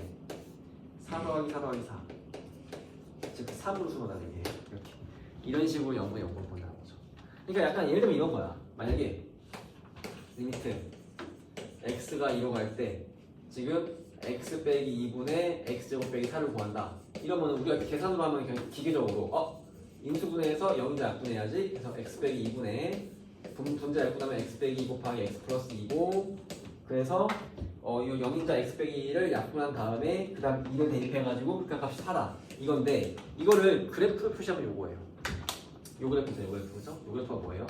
4 더하기 4 더하기 4 즉 3으로 수놓는다는 얘기예요. 이렇게 이런 식으로 0분의 0을 본다는 거죠. 그러니까 약간 예를 들면 이런 거야. 만약에 리미트 x가 2로 갈 때 지금 x 빼기 2분의 x제곱 빼기 4를 구한다. 이러면 우리가 계산으로 하면 그냥 기계적으로 인수분해해서 0인자 약분해야지. 그래서 x 빼기 2분의 분자 약분하면 x 빼기 2 곱하기 x 플러스 2고 그래서 이 0인자 x 빼기를 약분한 다음에 그 다음 2를 대입해가지고 극한값이 4다. 이건데 이거를 그래프로 표시하면 요거예요. 요 그래프죠. 요 그래프죠. 요 그래프가 뭐예요?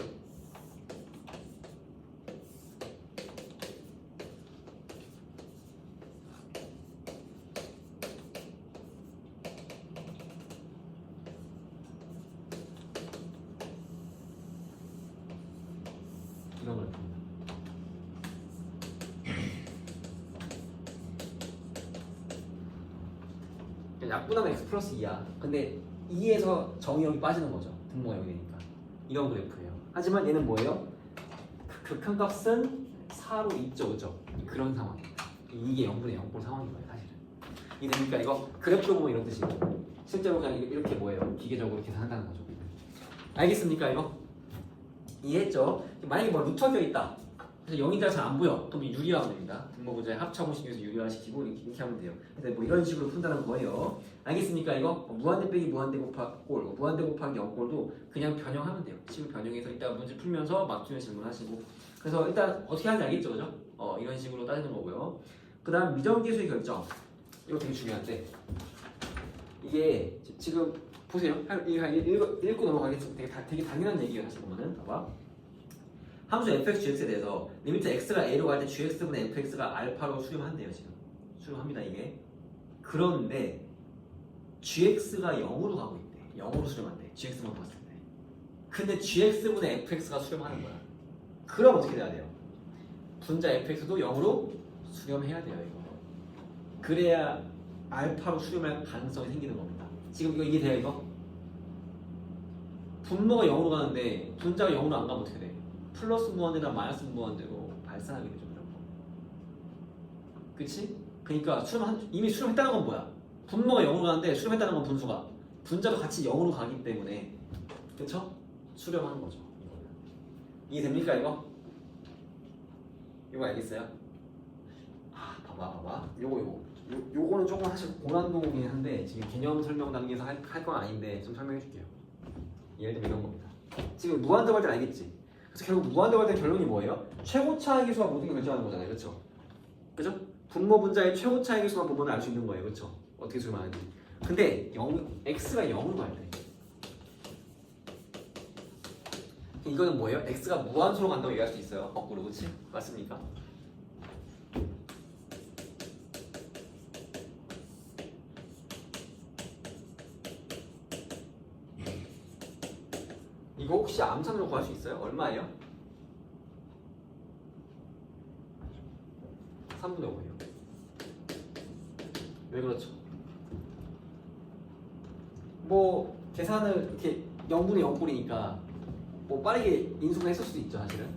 이런 그래프입니다. 약분하면 x 플러스 2야. 근데 2에서 정의역이 빠지는 거죠. 분모가 0이 되니까. 이런 그래프예요. 하지만 얘는 뭐예요? 극한값은 4로 있죠. 그죠? 그런 상황입니다. 이게 0분의 0꼴 상황인 거예요. 사실은. 이해됩니까? 이거 그래프로 보면 이런 뜻이고 실제로 그냥 이렇게 뭐예요? 기계적으로 계산한다는 거죠. 알겠습니까? 이거? 이해했죠? 만약에 뭐 루터가 있다. 그래서 0인자가 잘 안 보여. 그럼 유리화하면 됩니다. 분모 분자의 합차공식에서 유리화시키고 이렇게 하면 돼요. 그래서 뭐 이런 식으로 푼다는 거예요. 알겠습니까? 이거 무한대 빼기 무한대 곱하기 꼴, 무한대 곱하기 0꼴도 그냥 변형하면 돼요. 식을 변형해서 이따 문제 풀면서 막히는 질문하시고. 그래서 일단 어떻게 하는지 알겠죠, 그죠? 이런 식으로 따지는 거고요. 그다음 미정계수의 결정. 이거 되게 중요한데 이게 지금 보세요. 읽고 넘어가겠습니다. 되게 당연한 얘기예요. 다시 보면은 봐봐. 함수 fx, gx에 대해서 리미트 x가 a로 갈 때 gx분의 fx가 알파로 수렴한대요. 지금 수렴합니다 이게. 그런데 gx가 0으로 가고 있대. 0으로 수렴한대. gx만 봤을 때. 근데 gx분의 fx가 수렴하는 거야. 그럼 어떻게 돼야 돼요? 분자 fx도 0으로 수렴해야 돼요. 이거. 그래야 알파로 수렴할 가능성이 생기는 겁니다. 지금 이거 이해돼요 이거? 분모가 0으로 가는데 분자가 0으로 안 가면 어떻게 돼? 플러스 무한대나 마이너스 무한대로 발산하게 되죠. 그치? 그러니까 이미 수렴했다는 건 뭐야? 분모가 0으로 가는데 수렴했다는 건 분수가 분자도 같이 0으로 가기 때문에 그쵸? 수렴하는 거죠. 이거는. 이해됩니까 이거? 이거 알겠어요? 봐봐 요거는 조금 사실 고난도이긴 한데 지금 개념 설명 단계에서 할 건 아닌데 좀 설명해 줄게요. 예를 들면 이런 겁니다. 지금 무한대 갈 때는 알겠지? 그래서 결국 무한대 갈 때 결론이 뭐예요? 최고 차의 기수가 모든 걸 결정하는 거잖아요. 그렇죠? 그죠? 분모 분자의 최고 차의 기수만 보면 알 수 있는 거예요. 그렇죠? 어떻게 수렴하는지. 근데 x가 0으로 갈 때 이거는 뭐예요? x가 무한수로 간다고 얘기할 수 있어요. 거꾸로. 그렇지? 맞습니까? 이거 혹시 암산으로 구할 수 있어요? 얼마예요? 3분의 5예요. 왜 그렇죠? 뭐 계산을 이렇게 0분의 0꼴이니까 뭐 빠르게 인수를 했을 수도 있죠 사실은.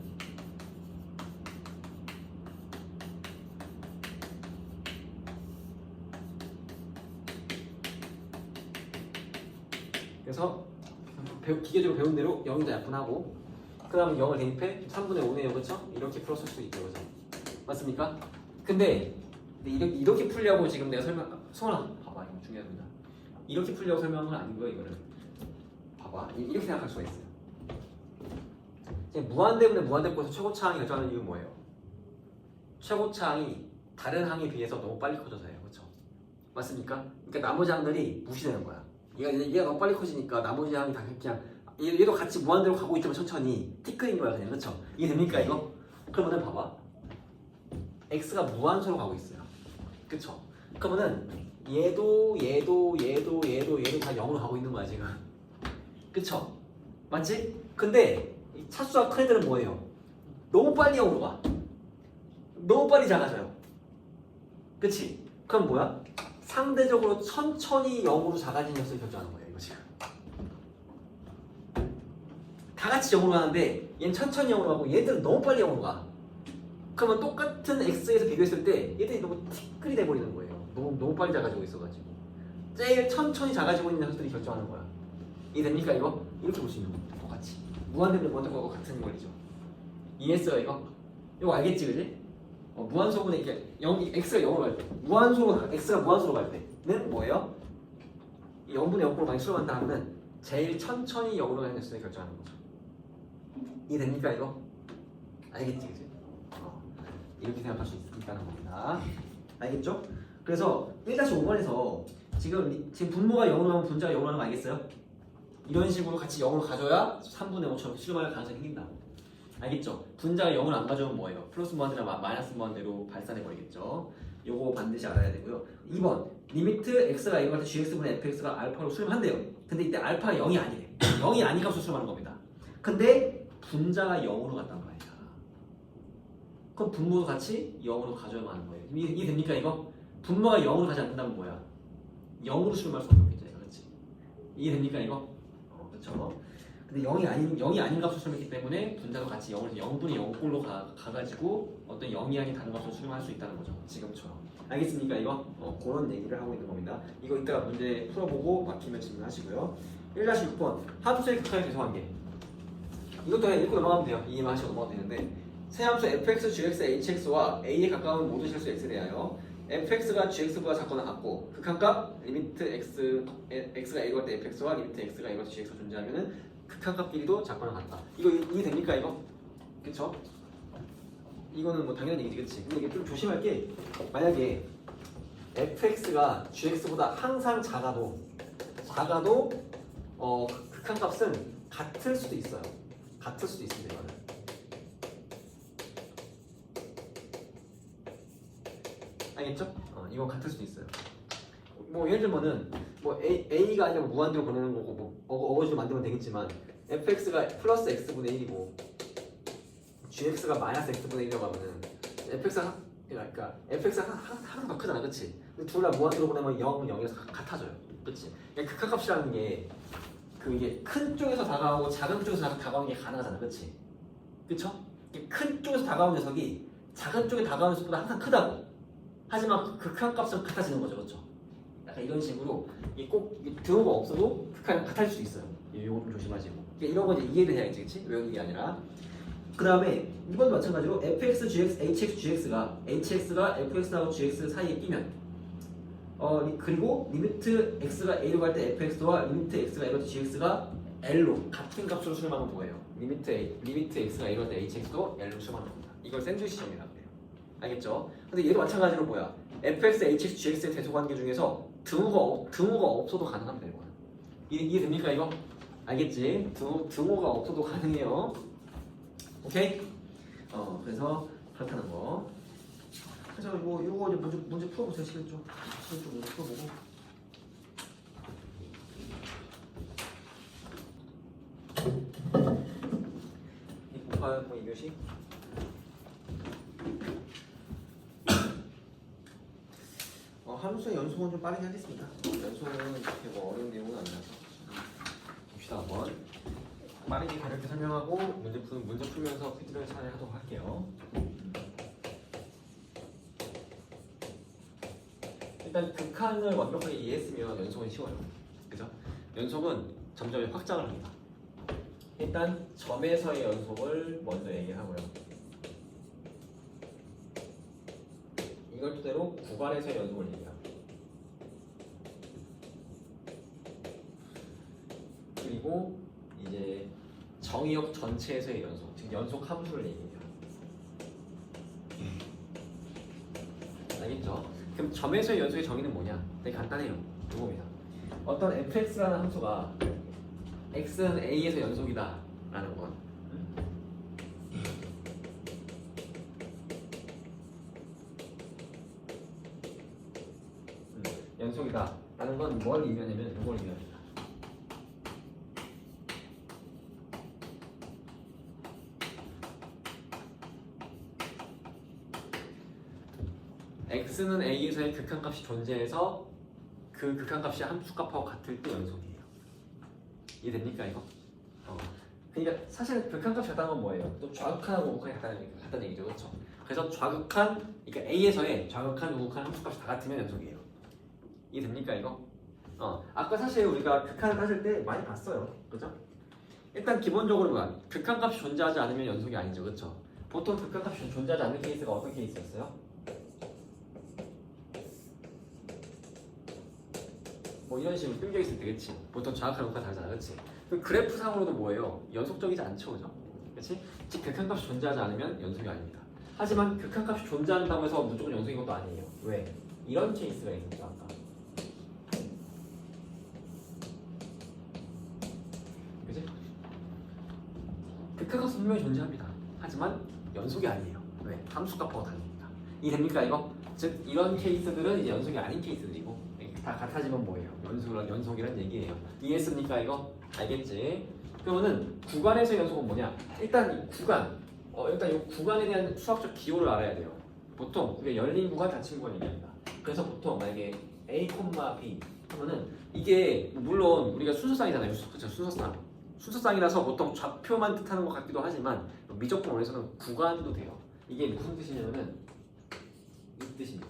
그래서 기계적으로 배운 대로 0인자 약분하고 그 다음에 0을 대입해 3분의 5네요. 그렇죠? 이렇게 풀었을 수도 있죠. 그렇죠? 맞습니까? 근데 이렇게 풀려고 지금 내가 성원아 봐봐. 이거 중요합니다. 이렇게 풀려고 설명한 건 아닌 거예요. 이거는 봐봐. 이렇게 생각할 수가 있어요. 무한대분의 무한대꼴에서 최고차항이 결정하는 이유는 뭐예요? 최고차항이 다른 항에 비해서 너무 빨리 커져서예요. 그렇죠? 맞습니까? 그러니까 나머지 항들이 무시되는 거야. 얘가 너무 빨리 커지니까 나머지 항이 다 그냥 얘도 같이 무한대로 가고 있지만 천천히 티끌인 거야 그냥. 그렇죠? 이게 됩니까 이거? 그러면은 봐봐. x가 무한소로 가고 있어요. 그렇죠? 그러면은 얘도 다 0으로 가고 있는 거야 지금. 그쵸? 맞지? 근데 이 차수가 큰 애들은 뭐예요? 너무 빨리 0으로 가. 너무 빨리 작아져요. 그치? 그럼 뭐야? 상대적으로 천천히 0으로 작아진 녀석이 결정하는 거예요 이거 지금. 다 같이 0으로 가는데 얘는 천천히 0으로 가고 얘들은 너무 빨리 0으로 가. 그러면 똑같은 x에서 비교했을 때 얘들이 너무 티끌이 돼버리는 거예요. 너무 빨리 작아지고 있어가지고 제일 천천히 작아지고 있는 녀석들이 결정하는 거야. 이해됩니까 이거? 이렇게 볼 수 있는 겁니다. 똑같이 무한대로 먼저 가고 같은 원리죠. 이해했어요 이거? 이거 알겠지 그지? 무한소분의 이게 x가 0으로 갈 때 x가 무한소로 갈 때는 뭐예요? 0분의 0으로 많이 수렴한다 하면은 제일 천천히 0으로 가는 녀석들이 결정하는 거죠. 이해됩니까 이거? 알겠지 그지? 이렇게 생각할 수 있다는 겁니다. 알겠죠? 그래서 1-5번에서 지금 분모가 0으로 가면 분자가 0으로 가는 거 알겠어요? 이런 식으로 같이 0으로 가져야 3분의 5처럼 수렴할 가능성이 생긴다고. 알겠죠? 분자가 0을 안 가져오면 뭐예요? 플러스 무한대나 마이너스 무한대로 발산해 버리겠죠. 요거 반드시 알아야 되고요. 2번 리미트 x가 a가 될 때 gx분의 fx가 알파로 수렴한대요. 근데 이때 알파가 0이 아니래. 0이 아닌 값으로 수렴하는 겁니다. 근데 분자가 0으로 갔단 말이야. 그럼 분모도 같이 0으로 가져야만 하는 거예요. 이해됩니까 이거? 분모가 0으로 가지 않는다면 뭐야? 0으로 수렴할 수 없겠죠. 그렇지? 이해됩니까 이거? 그렇죠? 근데 0이 아닌 값으로 수렴했기 때문에 분자도 같이 0에서 0분의 0꼴로 가가지고 어떤 0이 아닌 다른 값으로 수렴할 수 있다는 거죠. 지금처럼. 알겠습니까 이거? 그런 얘기를 하고 있는 겁니다. 이거 이따가 문제 풀어보고 막히면 질문하시고요. 1-6번 함수의 극한의 죄송한게 이것도 그냥 읽고 넘어가면 돼요. 이해만 하시고 넘어가도 되는데 세 함수 fx, gx, hx와 a에 가까운 모든 실수 x에 대하여 fx가 gx보다 작거나 같고 극한값 리미트 x가 a가 될 때 fx와 리미트 x가 a가 될 때 gx가 존재하면은 극한값끼리도 작거나 같다. 이거 이해됩니까 이거? 그쵸? 이거는 뭐 당연한 얘기지 그치? 근데 이게 좀 조심할 게 만약에 fx가 gx보다 항상 작아도 극한값은 같을 수도 있어요. 같을 수도 있습니다 이거는. 알겠죠? 이건 같을 수도 있어요. 뭐 예를 들면은 뭐 a가 아니라 무한대로 보내는 거고 뭐 어거지로 만들면 되겠지만 fx가 플러스 x분의 1이고 gx가 마이너스 x분의 1이라고 하면은 fx가 항상 더 크잖아, 그렇지? 둘 다 무한대로 보내면 0은 0에서 같아져요, 그렇지? 그러니까 극한값이라는 게 이게 큰 쪽에서 다가오고 작은 쪽에서 다가오는 게 가능하잖아, 그렇지? 그렇죠? 큰 쪽에서 다가오는 녀석이 작은 쪽에 다가오는 녀석보다 항상 크다고. 하지만 극한값은 같아지는 거죠, 그렇죠? 약간 이런 식으로 꼭 등호가 없어도 극한이 같아질 수 있어요. 이거 좀 조심하시고. 이런 거 이제 이해를 해야지, 그렇지? 외우는 게 아니라. 그 다음에 이번도 마찬가지로 fx, gx, hx, gx가 hx가 fx하고 gx 사이에 끼면 그리고 리미트 x가 a로 갈 때 fx와 리미트 x가 a로 갈 때 gx가 l로 같은 값으로 수렴하면 뭐예요? 리미트 x가 a로 갈 때 hx도 l로 수렴하는 겁니다. 이걸 샌드위치점이라고 해요. 알겠죠? 근데 얘도 마찬가지로 뭐야? fx, hx, gx의 대소관계 중에서 등호가 없어도 가능합니다. 이거는. 이해됩니까 이거? 알겠지? 등호가 없어도 가능해요. 오케이? 그래서 그렇다는 거. 그래서 요거 이제 문제 풀어보세요. 시간 좀 문제 풀어보고. 이 공파 2교시. 함수의 연속은 좀 빠르게 하겠습니다. 연속은 그렇게 뭐 어려운 내용은 아니라서 봅시다 한번. 빠르게 가볍게 설명하고 문제 풀면서 퀴즈를 차례하도록 할게요. 일단 극한을 완벽하게 이해했으면 연속은 쉬워요. 그죠? 연속은 점점 확장을 합니다. 일단 점에서의 연속을 먼저 얘기하고요. 이걸 토대로 구간에서의 연속을 얘기합니다. 그리고 이제 정의역 전체에서의 연속, 즉 연속 함수를 얘기해요. 그럼 점에서의 연속의 정의는 뭐냐? 되게 간단해요. 이겁니다. 어떤 fx라는 함수가 x는 a에서 연속이다 라는 건 연속이다 라는 건 뭘 의미하냐면 이걸 의미합니다. x는 a에서의 극한값이 존재해서 그 극한값이 함수값하고 같을 때 연속이에요. 이해됩니까 이거? 그러니까 사실 극한값이 같다는 건 뭐예요? 또 좌극한하고 우극한이 같다는 얘기죠, 그렇죠? 그래서 좌극한, 그러니까 a에서의 좌극한, 우극한 함수값이 다 같으면 연속이에요. 이해됩니까 이거? 아까 사실 우리가 극한을 따질 때 많이 봤어요, 그죠? 일단 기본적으로 뭐야? 극한값이 존재하지 않으면 연속이 아니죠, 그렇죠? 보통 극한값이 존재하지 않는 케이스가 어떤 케이스였어요? 뭐 이런 식으로 끊겨 있을 때, 그렇지? 보통 좌극한 우극한 다르잖아, 그렇지? 그 그래프 상으로도 뭐예요? 연속적이지 않죠, 그죠? 그렇지? 즉 극한값이 존재하지 않으면 연속이 아닙니다. 하지만 극한값이 존재한다고 해서 무조건 연속인 것도 아니에요. 왜? 이런 케이스가 있었죠, 아까. 그지? 극한값은 분명히 존재합니다. 하지만 연속이 아니에요. 왜? 함수값하고 다릅니다. 이해됩니까 이거? 즉 이런 케이스들은 이제 연속이 아닌 케이스들이고 다 같아지면 뭐예요? 연속이란 얘기예요. 이해했습니까 이거? 알겠지? 그러면은 구간에서 연속은 뭐냐? 일단 이 구간, 일단 이 구간에 대한 수학적 기호를 알아야 돼요. 보통 그게 열린 구간, 닫힌 구간 얘기합니다. 그래서 보통 만약에 a, b 하면은 이게 물론 우리가 순서쌍이잖아요. 그렇죠? 순서쌍이라서 보통 좌표만 뜻하는 것 같기도 하지만 미적분 원에서는 구간도 돼요. 이게 무슨 뜻이냐면은 이 뜻입니다.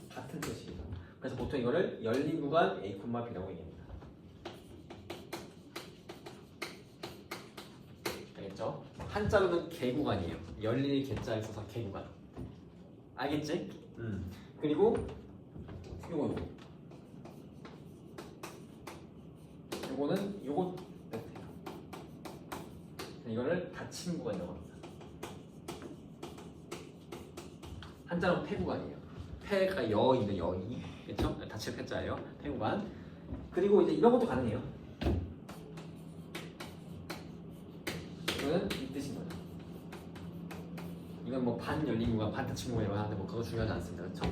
같은 뜻이에요. 그래서 보통 이거를 열린 구간 a, b라고 얘기합니다. 알겠죠? 한자로는 개구간이에요. 열릴 개자에 써서 개구간. 알겠지? 그리고 요거는 요거 이거를 닫힌 구간이라고 합니다. 한자로는 폐구간이에요. 폐가 여인데 여이, 그렇죠? 닫힐 폐자예요. 폐구간. 그리고 이제 이런 것도 가능해요. 이거는 이 뜻인 거죠. 이건 뭐 반 열린 구간, 반 닫힌 구간이라고 하는데 뭐 그거 중요하지 않습니다. 그렇죠?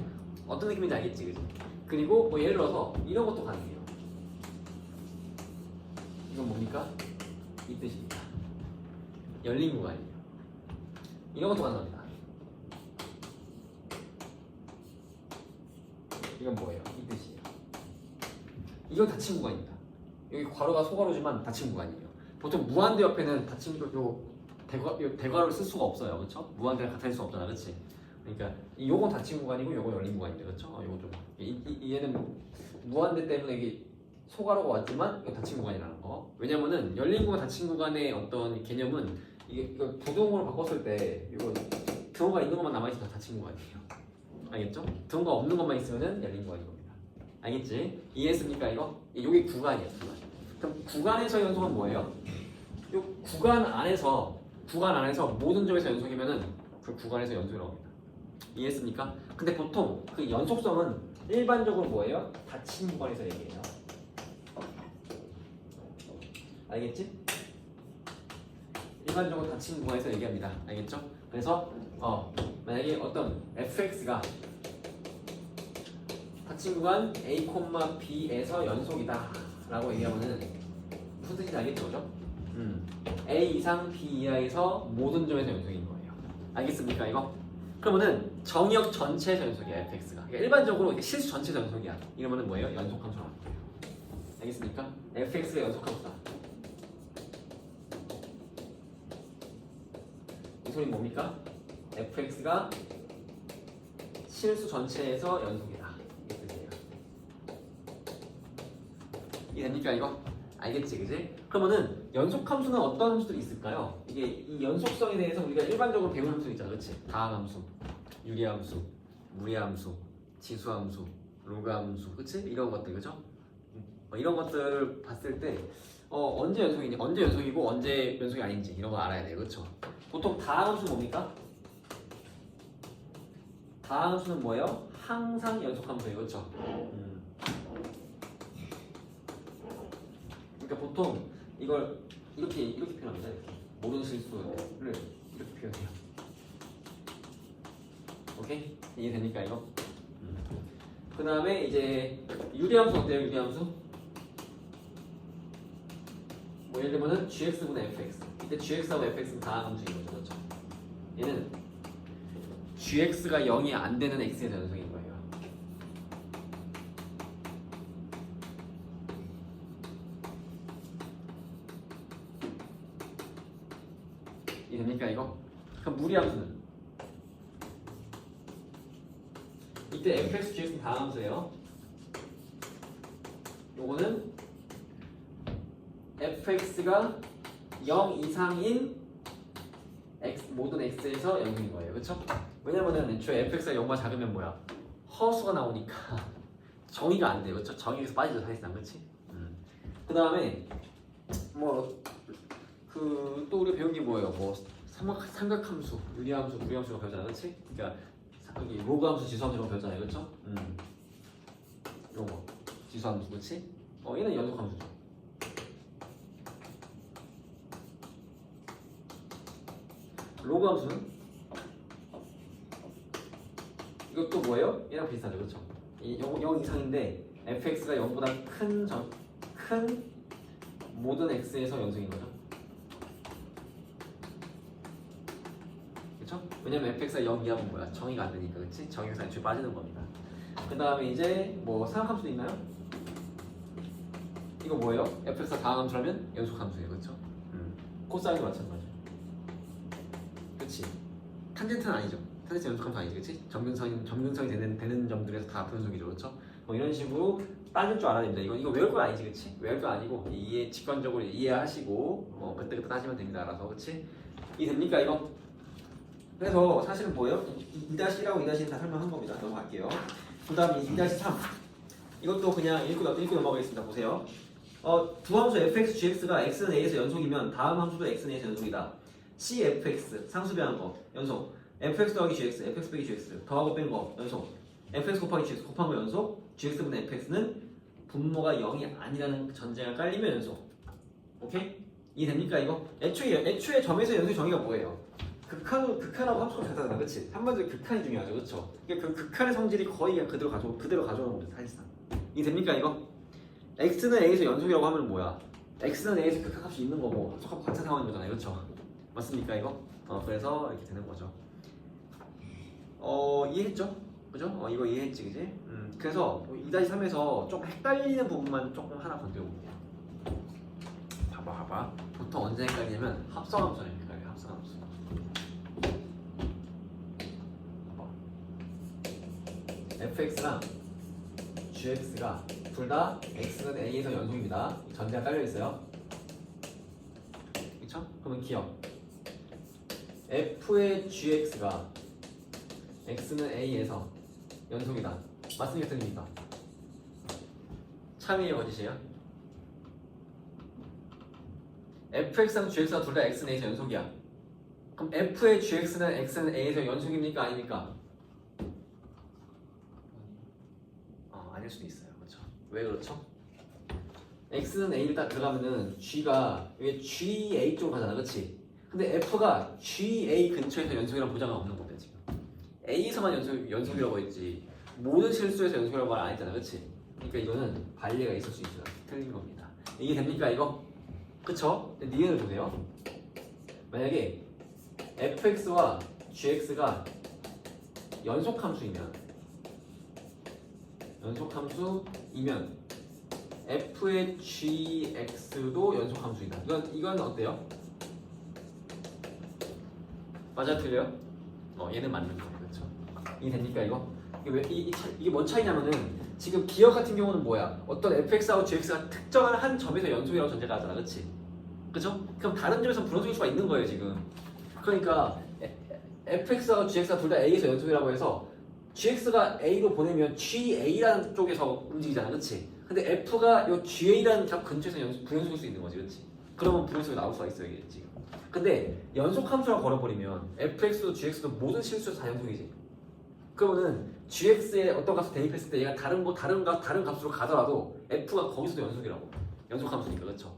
어떤 느낌인지 알겠지, 그죠? 그리고 뭐 예를 들어서 이런 것도 가능해요. 이건 뭡니까? 이 뜻입니다. 열린 구간이에요. 이런 것도 가능합니다. 이건 뭐예요? 이 뜻이에요. 이건 닫힌 구간입니다. 여기 괄호가 소괄호지만 닫힌 구간이에요. 보통 무한대 옆에는 닫힌 요 대괄호를 쓸 수가 없어요, 그렇죠? 무한대랑 같을 수 없잖아, 그렇지? 그러니까 요건 닫힌 구간이고 요건 열린 구간인데, 그렇죠? 요거 좀 얘는 무한대 때문에 이게 소괄호가 왔지만 이거 닫힌 구간이라는 거. 왜냐면은 열린 구간, 닫힌 구간의 어떤 개념은 이거 부동으로 바꿨을 때 이거 등호가 있는 것만 남아 있으면 닫힌 구간이에요. 알겠죠? 등호가 없는 것만 있으면은 열린 구간인 겁니다. 알겠지? 이해했습니까 이거? 이게 구간이에요, 구간. 그럼 구간에서 연속은 뭐예요? 이 구간 안에서 모든 점에서 연속이면은 그 구간에서 연속이라고 합니다. 이해했습니까? 근데 보통 그 연속성은 일반적으로 뭐예요? 닫힌 구간에서 얘기해요. 알겠지? 일반적으로 닫힌 구간에서 얘기합니다. 알겠죠? 그래서 만약에 어떤 fx가 닫힌 구간 a, b에서 연속이다 라고 얘기하면은 무슨 뜻인지 알겠죠? 그죠? a 이상 b 이하에서 모든 점에서 연속인 거예요. 알겠습니까 이거? 그러면은 정역 전체에서 연속이야 fx가. 그러니까 일반적으로 이게 실수 전체에서 연속이야. 이러면은 뭐예요? 연속함수라고 할게요. 알겠습니까? fx가 연속함수다. 이 소리는 뭡니까? fx가 실수 전체에서 연속이다. 이 뜻이에요. 이해됩니까 이거? 알겠지, 그지? 그러면은 연속함수는 어떤 함수들이 있을까요? 이게 이 연속성에 대해서 우리가 일반적으로 배운 함수 있잖아, 그렇지? 다항함수, 유리함수, 무리함수, 지수함수, 로그함수, 그렇지? 이런 것들, 그죠? 이런 것들을 봤을 때 언제 연속이고 언제 연속이 아닌지 이런 거 알아야 돼요, 그렇죠? 보통 다항함수 뭡니까? 다함수는 뭐예요? 항상 연속함수예요, 그렇죠? 그러니까 보통 이걸 이렇게 표현합니다. 이렇게 모든 실수를 이렇게 표현해요. 오케이? 이해됩니까 이거? 그 다음에 이제 유리함수 어때요? 유리함수? 뭐 예를 들면은 gx분의 fx. 이때 gx하고 fx는 다함수인 거죠, 그렇죠? 얘는 gx가 0이 안 되는 x의 연속인 거예요. 이해됩니까 이거? 그럼 무리함수는? 이때 fx, gx는 다함수예요. 요거는 fx가 0 이상인 모든 x에서 0인 거예요, 그렇죠? 왜냐면은 애초에 fx가 0보다 작으면 뭐야? 허수가 나오니까 정의가 안 돼요, 그렇죠? 정의에서 빠지죠 사실상, 그렇지? 그 다음에 뭐 또 우리가 배운 게 뭐예요? 뭐 삼각함수, 유리함수, 무리함수라고 배웠잖아, 그렇지? 그러니까 여기 로그함수, 지수함수라고 배웠잖아요, 그렇죠? 요거 지수함수, 그렇지? 얘는 연속함수죠. 로그함수는 이것도 뭐예요? 얘랑 비슷하죠, 그렇죠? 0 이상인데 fx가 0보다 큰 모든 x에서 연속인 거죠. 그렇죠? 왜냐면 fx가 0 이하면 뭐야? 정의가 안 되니까, 그렇지? 정의에서 애초에 빠지는 겁니다. 그 다음에 이제 뭐 삼각함수도 있나요? 이거 뭐예요? fx가 다함수라면 연속함수예요, 그렇죠? 코사인도 마찬가지. 그렇지? 탄젠트는 아니죠. 탄젠트 연속함수 아니지, 그렇지? 점근성이 되는 점들에서 다 분속이죠, 그렇죠? 뭐 이런 식으로 따질 줄 알아야 됩니다. 이거 외울 거 아니지, 그렇지? 외울 거 아니고 직관적으로 이해하시고 그때 따지면 됩니다, 알아서, 그렇지? 이해됩니까 이거? 그래서 사실은 뭐예요? 2-1하고 2-1은 다 설명한 겁니다. 넘어갈게요. 그 다음 2-3 이것도 그냥 읽고 넘어가겠습니다. 보세요. 두 함수 fx, gx가 x는 a에서 연속이면 다음 함수도 x는 a에서 연속이다. cfx 상수배한 거 연속, fx 더하기 gx, fx 빼기 gx 더하고 뺀 거 연속, fx 곱하기 gx 곱한 거 연속, gx분의 fx는 분모가 0이 아니라는 전제가 깔리면 연속. 오케이? 이해됩니까 이거? 애초에 점에서 연속의 정의가 뭐예요? 극한하고 함수가 같다잖아, 그렇지? 한마디로 극한이 중요하죠, 그렇죠? 그러니까 그 극한의 성질이 거의 그냥 그대로 가져오는 겁니다, 사실상. 이해됩니까 이거? x는 a에서 연속이라고 하면 뭐야? x는 a에서 극한값이 있는 거고 합속하고 같은 상황인 거잖아요, 그렇죠? 맞습니까 이거? 그래서 이렇게 되는 거죠. 이해했죠? 그죠? 이거 이해했지, 그지? 그래서 2-3에서 좀 헷갈리는 부분만 조금 하나 건드려볼게요. 봐봐. 보통 언제 헷갈리냐면 합성함수는 헷갈려요, 합성함수. 봐봐. fx랑 gx가 둘 다 x는 a에서 연속입니다. 전제가 깔려있어요. 그쵸? 그러면 기억. f의 gx가 x는 a에서 연속이다. 맞습니까? 틀립니까? 참이에요, 거짓이에요? fx랑 gx가 둘 다 x는 a에서 연속이야. 그럼 f의 gx는 x는 a에서 연속입니까? 아닙니까? 아닐 수도 있어요. 그렇죠? 왜 그렇죠? x는 a를 딱 들어가면은 g가 왜 ga 쪽으로 가잖아, 그렇지? 근데 f가 ga 근처에서 연속이라는 보장은 없는 겁니다 지금. a에서만 연속이라고 했지 모든 실수에서 연속이라고 말 안 했잖아, 그렇지? 그러니까 이거는 관리가 있을 수 있죠. 틀린 겁니다. 이게 됩니까 이거? 그쵸? 니은을 보세요. 만약에 fx와 gx가 연속함수이면 f의 gx도 연속함수이다. 이건 어때요? 맞아, 틀려요? 얘는 맞는 거, 그렇죠? 이게 됩니까 이거? 이게 뭔 차이냐면은 지금 기억 같은 경우는 뭐야? 어떤 fx하고 gx가 특정한 한 점에서 연속이라고 전제가 하잖아, 그렇지? 그죠? 그럼 다른 점에서 불연속일 수가 있는 거예요 지금. 그러니까 fx하고 gx가 둘 다 a에서 연속이라고 해서 gx가 a로 보내면 ga라는 쪽에서 움직이잖아, 그렇지? 근데 f가 요 ga라는 점 근처에서 불연속일 수 있는 거지, 그렇지? 그러면 불연속이 나올 수가 있어요 이게 지금. 근데 연속함수라고 걸어버리면 fx도 gx도 모든 실수에서 다 연속이지. 그러면은 gx의 어떤 값을 대입했을 때 얘가 다른 값으로 가더라도 f가 거기서도 연속이라고. 연속 함수니까 그렇죠.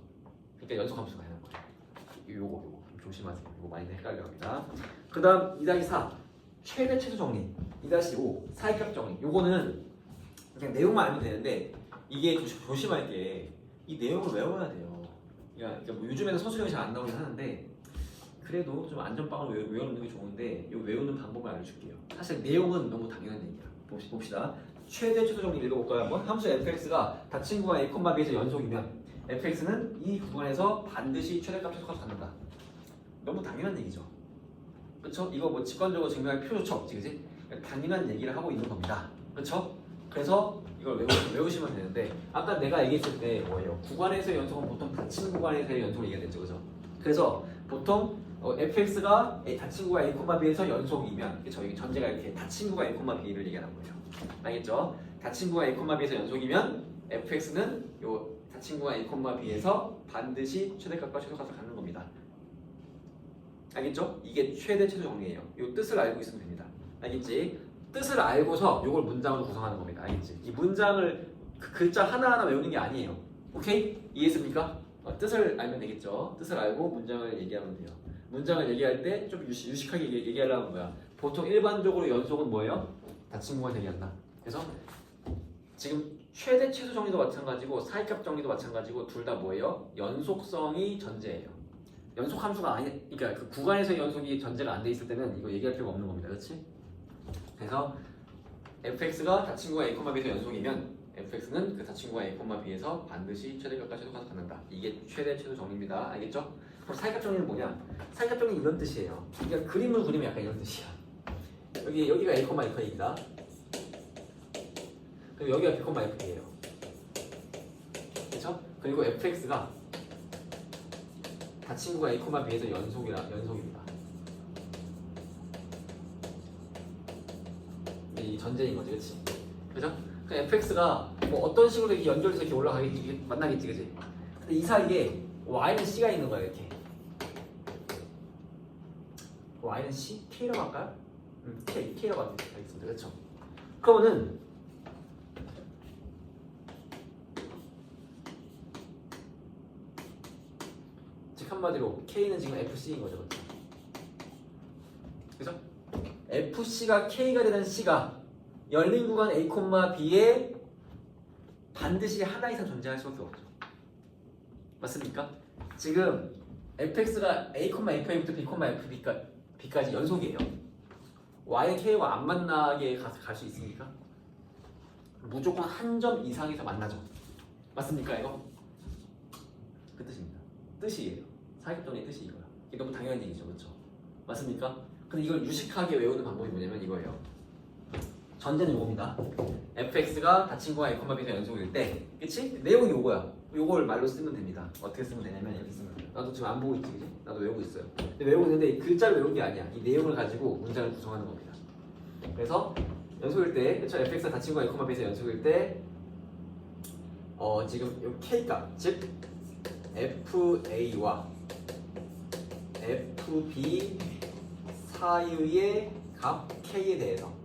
그러니까 연속 함수가 되는 거예요. 요거 좀 조심하세요. 이거 많이 헷갈려 합니다. 그다음 2-4 최대 최소 정리. 2-5 사이값 정리. 요거는 그냥 내용만 알면 되는데 이게 좀 조심할 게 이 내용을 외워야 돼요. 그러니까 뭐 요즘에는 서술형이 잘 안 나오긴 하는데 그래도 좀 안전빵을 외우는 게 좋은데 이 외우는 방법을 알려줄게요. 사실 내용은 너무 당연한 얘기야. 봅시다. 최대 최소 정리 읽어볼까요? 한번 함수 fx가 닫힌 구간 a, b에서 연속이면 fx는 이 구간에서 반드시 최대값 최소값을 갖는다. 너무 당연한 얘기죠. 그렇죠? 이거 뭐 직관적으로 증명할 필요조차 없지, 그지? 당연한 얘기를 하고 있는 겁니다. 그렇죠? 그래서 이걸 외우시면 되는데 아까 내가 얘기했을 때 뭐예요? 구간에서의 연속은 보통 닫힌 구간에서의 연속을 얘기했죠, 그죠? 그래서 보통 fx가 닫힌 구간 a, b에서 연속이면 저희 전제가 이렇게 닫힌 구간 a, b를 얘기하는 거예요. 알겠죠? 닫힌 구간 a, b에서 연속이면 fx는 요 닫힌 구간 a, b에서 반드시 최대값과 최소값을 갖는 겁니다. 알겠죠? 이게 최대 최소 정리예요. 이 뜻을 알고 있으면 됩니다. 알겠지? 뜻을 알고서 이걸 문장으로 구성하는 겁니다. 알겠지? 이 문장을 그 글자 하나하나 외우는 게 아니에요. 오케이? 이해했습니까? 뜻을 알면 되겠죠? 뜻을 알고 문장을 얘기하면 돼요. 문장을 얘기할 때 좀 유식하게 얘기하려면 뭐야? 보통 일반적으로 연속은 뭐예요? 닫힌 구간 얘기한다. 그래서 지금 최대 최소 정리도 마찬가지고 사이값 정리도 마찬가지고 둘 다 뭐예요? 연속성이 전제예요. 연속 함수가 아니, 그러니까 그 구간에서 연속이 전제가 안 돼 있을 때는 이거 얘기할 필요가 없는 겁니다. 그렇지? 그래서 fx가 닫힌 구간 a, b에서 연속이면 fx는 그 닫힌 구간 a, b에서 반드시 최대값과 최소값을 갖는다. 이게 최대 최소 정리입니다. 알겠죠? 그럼 사이값 정리는 뭐냐? 사이값 정리 이런 뜻이에요. 그러니까 그림을 그리면 약간 이런 뜻이야. 여기가 a, f입니다. 그리고 여기가 b, f예요. 그렇죠? 그리고 fx가 닫힌 구간 a, b에서 연속입니다. 이 전제인 거지, 그렇지? 그죠? 그 fx가 뭐 어떤 식으로 이렇게 연결해서 이렇게 올라가겠지, 이게 만나겠지, 그지? 근데 이 사이에 y는 c가 있는 거야, 이렇게. y는 c, k라고 할까요? k라고 하겠습니다, 그렇죠? 그러면은 즉 한마디로 k는 지금 fc인 거죠, 그렇죠? 그죠? fc가 k가 되는 c가 열린 구간 a, b에 반드시 하나 이상 존재할 수밖에 없죠. 맞습니까? 지금 fx가 a, fa부터 b, b까지 연속이에요. y는 k와 안 만나게 갈 수 있습니까? 무조건 한 점 이상에서 만나죠. 맞습니까, 이거? 그 뜻입니다. 뜻이에요. 사이값정리의 뜻이 이거야. 이게 너무 당연한 얘기죠, 그렇죠? 맞습니까? 근데 이걸 유식하게 외우는 방법이 뭐냐면 이거예요. 전제는 요겁니다. fx가 닫힌 구간 a, b에서 연속일 때, 그치? 내용이 요거야. 요걸 말로 쓰면 됩니다. 어떻게 쓰면 되냐면 이렇게 쓰면 돼요. 나도 지금 안 보고 있지, 그치? 나도 외우고 있어요. 근데 외우고 있는데 글자를 외우는 게 아니야. 이 내용을 가지고 문장을 구성하는 겁니다. 그래서 연속일 때, 그쵸? fx가 닫힌 구간 a, b에서 연속일 때, 지금 요 k값, 즉 fa와 fb 사이의 값 k에 대해서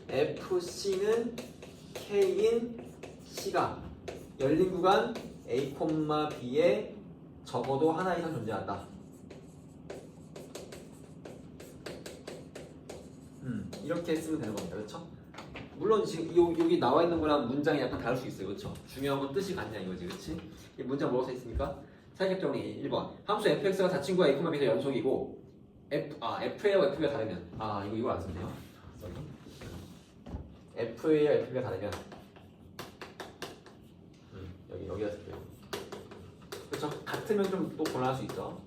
fc는 k인 c가 열린 구간 a, b에 적어도 하나 이상 존재한다. 이렇게 쓰면 되는 겁니다. 그렇죠? 물론 지금 여기 나와 있는 거랑 문장이 약간 다를 수 있어요. 그렇죠? 중요한 건 뜻이 같냐 이거지. 그렇지? 이 문장 뭐가 써 있습니까? 사이값 정리 1번. 함수 fx가 닫힌 구간 a, b에서 연속이고 fa와 fb가 다르면 이거 안 썼네요. fa와 fb가 다르면 여기가 쓸게요. 그렇죠? 같으면 좀 또 곤란할 수 있어.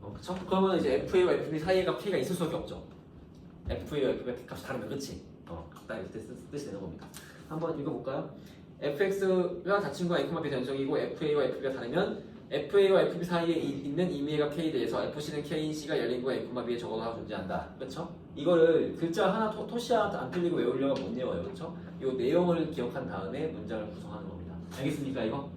그렇죠? 그러면 이제 fa와 fb 사이에 값 k가 있을 수밖에 없죠. fa와 fb가 값이 다르면 그렇지? 같다 이렇게 뜻이 되는 겁니다. 한번 읽어볼까요? fx가 닫힌 구간 a, b에서 연속이고 fa와 fb가 다르면 fa와 fb 사이에 있는 임의의 값 k에 대해서 fc는 k인 c가 열린 구간 a, b에 적어도 하나 존재한다. 그렇죠? 이거를 글자 하나 토시 하나 안 틀리고 외우려면 못 외워요. 그렇죠? 이 내용을 기억한 다음에 문장을 구성하는 겁니다. 알겠습니까 이거?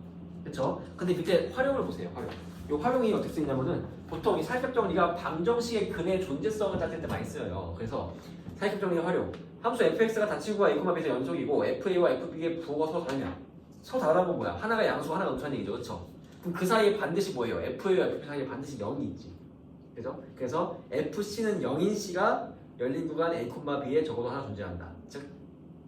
그렇죠? 근데 밑에 활용을 보세요. 활용. 이 활용이 어떻게 쓰이냐면은 보통 이 사익협 정리가 방정식의 근의 존재성을 따질 때 많이 쓰여요. 그래서 사익협 정리의 활용. 함수 fx가 다친구와 a, b의 연속이고 fa와 fb의 부호가 서로 다르면 서로 다르다는 건 뭐야? 하나가 양수고 하나가 음수라는 얘기죠. 그렇죠? 그럼 그 사이에 반드시 뭐예요? fa와 fb 사이에 반드시 0이 있지. 그죠? 그래서 fc는 0인 c가 열린 구간 a, b에 적어도 하나 존재한다. 즉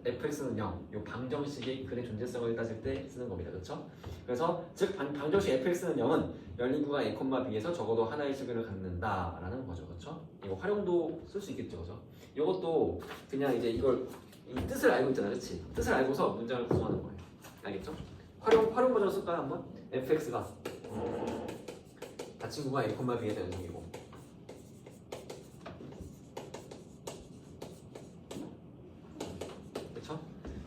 fx는 0. 이 방정식의 근의 존재성을 따질 때 쓰는 겁니다. 그렇죠? 그래서 즉 방정식 fx는 0은 열린 구간 a, b에서 적어도 하나의 수근을 갖는다라는 거죠. 그렇죠? 이거 활용도 쓸 수 있겠죠. 그렇죠? 이것도 그냥 이제 이걸 이 뜻을 알고 있잖아. 그렇지? 뜻을 알고서 문장을 구성하는 거예요. 알겠죠? 활용 버전 쓸까요? 한번? fx가 닫힌 구간 a, b에서 연속이고 그렇죠?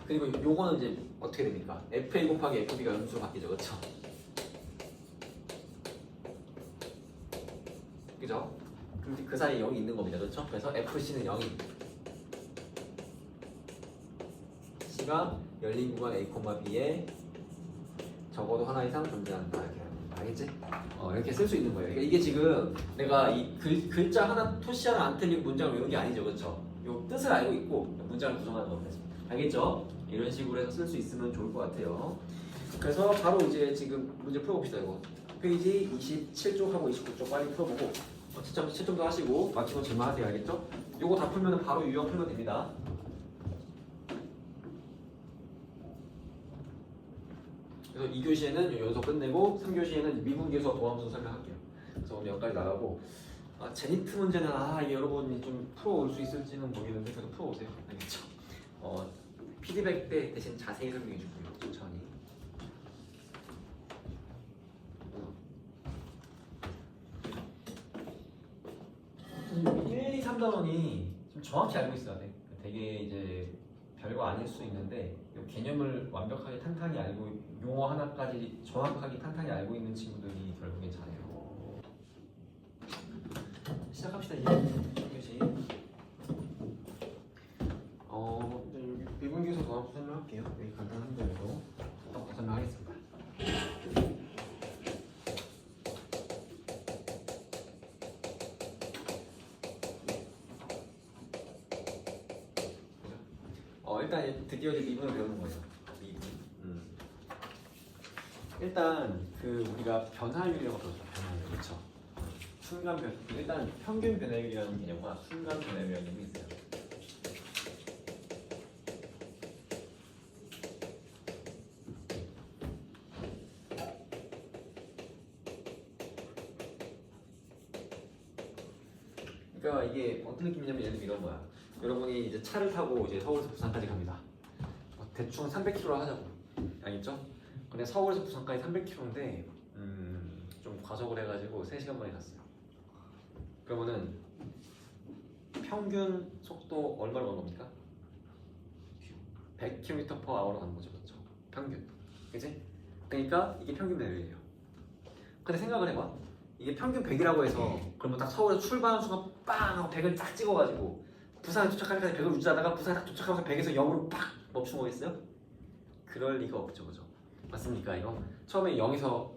그리고 요거는 이제 어떻게 됩니까? fa 곱하기 fb가 음수로 바뀌죠. 그렇죠? 그죠? 그럼 그 사이에 0이 있는 겁니다. 그렇죠? 그래서 fc는 0이 c가 열린 구간 a, b에 적어도 하나 이상 존재한다. 이렇게 알겠지? 이렇게 쓸 수 있는 거예요. 그러니까 이게 지금 내가 이 글자 하나, 토시 하나 안 틀린 문장을 외운 게 아니죠. 그렇죠? 요 뜻을 알고 있고 문장을 구성하는 겁니다. 알겠죠? 이런 식으로 해서 쓸 수 있으면 좋을 것 같아요. 그래서 바로 이제 지금 문제 풀어봅시다. 이거 페이지 27쪽하고 29쪽 빨리 풀어보고 채점도 하시고 마치고 질문하세요. 알겠죠? 요거 다 풀면 바로 유형 풀면 됩니다. 그래서 2교시에는 연속 끝내고 3교시에는 미분계수와 도함수 설명할게요. 그래서 오늘 여기까지 나가고 제니트 문제는 이게 여러분이 좀 풀어올 수 있을지는 모르겠는데 그래도 풀어오세요. 알겠죠? 피드백 때 대신 자세히 설명해 주고요. 천천히. 1, 2, 3단원이 좀 정확히 알고 있어야 돼. 되게 이제 별거 아닐 수 있는데 이 개념을 완벽하게 탄탄히 알고 용어 하나까지 정확하게 탄탄히 알고 있는 친구들이 결국엔 잘해요. 시작합시다. 이제 교시. 미분계수 도함수 설명할게요. 여기 간단한 대로 또 설명하겠습니다. 일단 드디어 이제 미분을 배우는 거예요. 미분. 일단 우리가 변화율이라고 그러죠. 변화율. 그렇죠? 순간 변. 일단 평균 변화율이라는 개념과 순간 변화율이라는 개념이 있어요. 그러니까 이게 어떤 느낌이냐면 예를 들면 이런 거야. 여러분이 이제 차를 타고 이제 서울에서 부산까지 갑니다. 대충 300km로 하자고. 알겠죠? 근데 서울에서 부산까지 300km인데 좀 과속을 해가지고 3시간 만에 갔어요. 그러면은 평균 속도 얼마로 간 겁니까? 100km/h로 가는 거죠. 그렇죠? 평균. 그치? 그러니까 이게 평균 배율이에요. 근데 생각을 해봐. 이게 평균 100이라고 해서 그러면 딱 서울에 출발하는 순간 빵 하고 100을 딱 찍어가지고 부산에 도착하기까지 100을 유지하다가 부산에 딱 도착하면서 100에서 0으로 팍 멈춘 거겠어요? 그럴 리가 없죠. 그죠? 맞습니까? 이거 처음에 0에서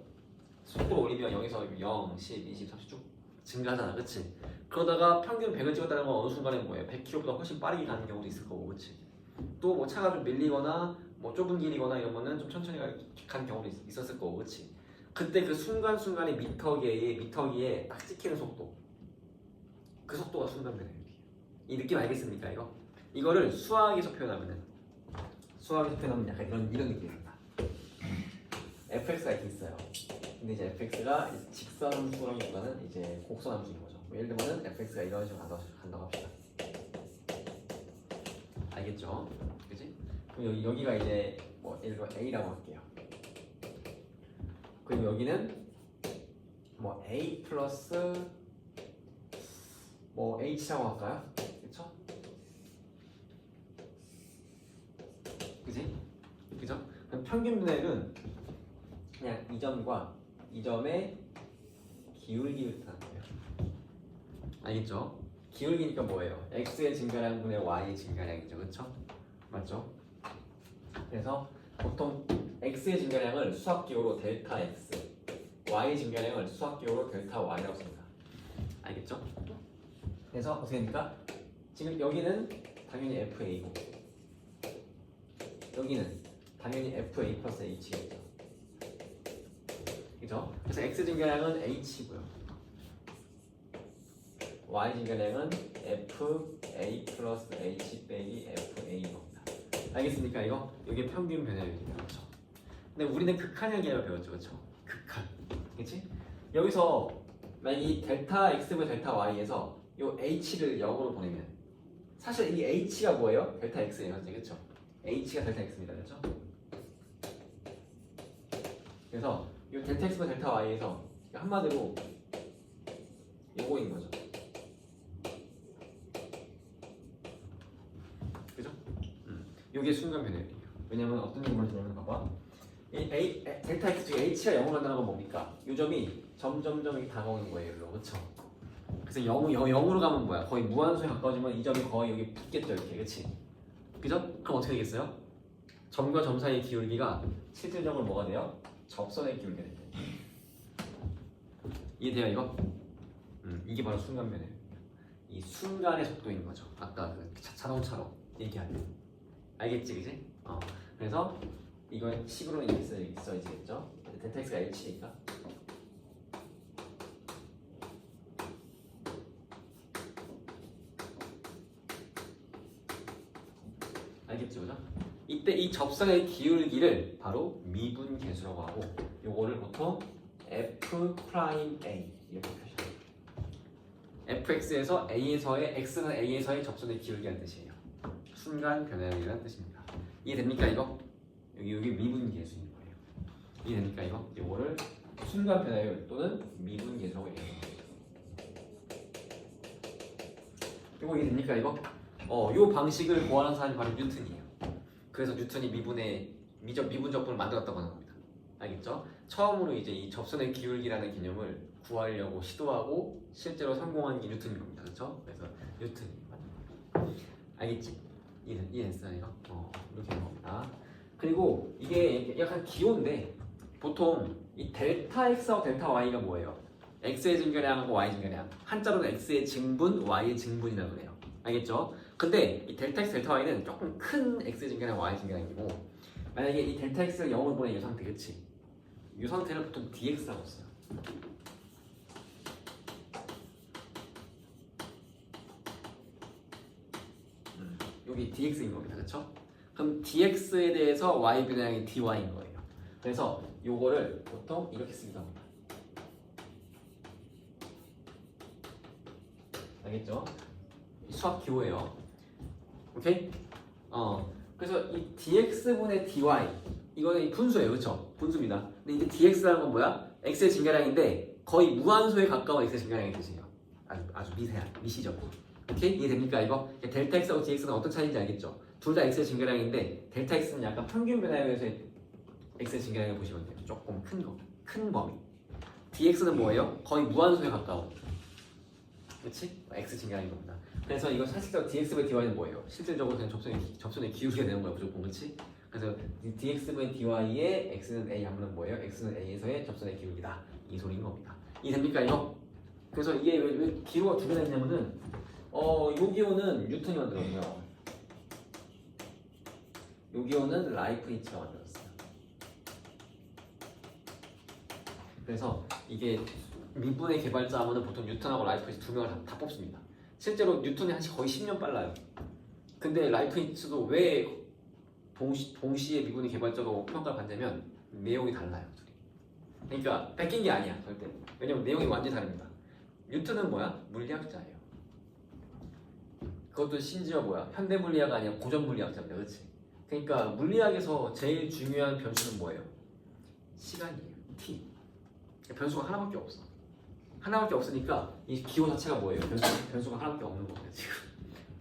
속도를 올리면 0에서 0, 10, 20, 30 쭉 증가하잖아. 그치? 그러다가 평균 100을 찍었다는 건 어느 순간에 뭐예요? 100km보다 훨씬 빠르게 가는 경우도 있을 거고. 그치? 또 뭐 차가 좀 밀리거나 뭐 좁은 길이거나 이러면은 좀 천천히 가는 경우도 있었을 거고. 그치? 그때 그 순간순간의 미터기에 딱 찍히는 속도, 그 속도가 순간 변화율이에요. 이 느낌 알겠습니까? 이거를 수학에서 표현하면 약간 이런 느낌입니다. fx가 이렇게 있어요. 근데 이제 fx가 직선 함수라기보다는 이제 곡선 함수인 거죠. 예를 들면 fx가 이런 식으로 간다고 합시다. 알겠죠? 그지? 그럼 여기가 이제 뭐 예를 들어 a라고 할게요. 그리고 여기는 뭐 a 플러스 뭐 h라고 할까요? 그쵸? 그지? 그죠? 그럼 평균 분해율은 그냥 이 점과 이 점의 기울기를 뜻하는 거예요. 알겠죠? 기울기니까 뭐예요? x의 증가량분의 y의 증가량이죠. 그쵸? 맞죠? 그래서 보통 x의 증가량을 수학기호로 델타 x, y의 증가량을 수학적으로 델타 y라고 씁니다. 알겠죠? 그래서 어떻게 됩니까? 지금 여기는 당연히 fa고 여기는 당연히 fa 플러스 h겠죠. 그죠? 그래서 x 증가량은 h고요. y 증가량은 fa 플러스 h 빼기 fa인 겁니다. 알겠습니까? 이거? 이게 평균 변화율이에요. 그렇죠? 근데 우리는 극한을 배웠죠. 그렇죠? 극한. 그렇지? 여기서 만약 이 델타 x분 델타 y에서 이 h를 0으로 보내면 사실 이 h가 뭐예요? 델타 x예요. 현재 그렇죠? h가 델타 x입니다. 그렇죠? 그래서 이 델타 x분 델타 y에서 한마디로 요거인 거죠. 그죠? 요게 순간 변화율이에요. 왜냐면 어떤 얘기 말씀드리면 봐봐. 이 델타 x 중에 h가 0으로 간다는 건 뭡니까? 요 점이 점점점 이렇게 다가오는 거예요. 여기로. 그렇죠? 그래서 0으로 가면 뭐야? 거의 무한소에 가까워지면 이 점이 거의 여기 붙겠죠. 이렇게. 그치? 그죠? 그럼 어떻게 되겠어요? 점과 점 사이의 기울기가 실질적으로 뭐가 돼요? 접선의 기울기가 돼요. 이해돼요 이거? 이게 바로 순간 변화예요. 이 순간의 속도인 거죠. 아까 그 자동차로 얘기하는. 알겠지, 그지? 그래서 이건 식으로는 이렇게 써야겠죠. 델타 x가 h니까. 알겠죠, 그죠? 이때 이 접선의 기울기를 바로 미분 계수라고 하고, 요거를 보통 f 프라임 a 이렇게 표시해요. fx에서 a에서의 x는 a에서의 접선의 기울기라는 뜻이에요. 순간 변화율이라는 뜻입니다. 이해됩니까 이거? 여기 미분 계수인 거예요. 이해됩니까 이거? 요거를 순간 변화율 또는 미분 계수라고 얘기해요. 이거 이해됩니까 이거? 요 방식을 고안한 사람이 바로 뉴턴이에요. 그래서 뉴턴이 미분 적분을 만들었다고 하는 겁니다. 알겠죠? 처음으로 이제 이 접선의 기울기라는 개념을 구하려고 시도하고 실제로 성공한 게 뉴턴인 겁니다. 그렇죠? 그래서 뉴턴이 알겠지? 이해했어 이거? 이렇게 된 겁니다. 그리고 이게 약간 기호인데 보통 이 델타 x하고 델타 y가 뭐예요? x의 증가량하고 y 증가량. 한자로는 x의 증분, y의 증분이라고 그래요. 알겠죠? 근데 이 델타 x, 델타 y는 조금 큰 x의 증가량, y 증가량이고 만약에 이 델타 x를 0으로 보낸 이 상태, 그치? 이 상태를 보통 dx라고 써요. 여기 dx인 겁니다. 그쵸? 그럼 dx에 대해서 y 변화량이 dy인 거예요. 그래서 요거를 보통 이렇게 쓰기도 합니다. 알겠죠? 수학 기호예요. 오케이? 그래서 이 dx분의 dy 이거는 분수예요. 그쵸? 분수입니다. 근데 이제 dx라는 건 뭐야? x의 증가량인데 거의 무한소에 가까운 x의 증가량의 뜻이에요. 아주 미시죠? 오케이? 이해됩니까 이거? 델타 x하고 dx는 어떤 차이인지 알겠죠? 둘 다 x의 증가량인데 델타 x는 약간 평균 변화율에서의 x의 증가량을 보시면 돼요. 조금 큰 범위. dx는 뭐예요? 거의 무한소에 가까운. 그렇지? x 증가량인 겁니다. 그래서 이거 사실상 dx분의 dy는 뭐예요? 실질적으로 그냥 접선의 기울기가 되는 거예요. 무조건. 그렇지? 그래서 dx분의 dy의 x는 a 하면 뭐예요? x는 a에서의 접선의 기울기다. 이 소리인 겁니다. 이해됩니까 이거? 그래서 이게 왜 기호가 두 개나 있냐면은 요 기호는 뉴턴이 만들었고요. 요 기호는 라이프니츠가 만들었어요. 그래서 이게 미분의 개발자 하면은 보통 뉴턴하고 라이프니츠 두 명을 다 뽑습니다. 실제로 뉴턴이 거의 10년 빨라요. 근데 라이프니츠도 왜 동시에 미분의 개발자로 평가를 받냐면 내용이 달라요. 둘이. 그러니까 뺏긴 게 아니야 절대. 왜냐면 내용이 완전히 다릅니다. 뉴턴은 뭐야? 물리학자예요. 그것도 심지어 뭐야? 현대 물리학 아니야 고전 물리학자입니다. 그렇지? 그러니까 물리학에서 제일 중요한 변수는 뭐예요? 시간이에요. t. 변수가 하나밖에 없어. 하나밖에 없으니까 이 기호 자체가 뭐예요? 변수가 하나밖에 없는 거예요 지금.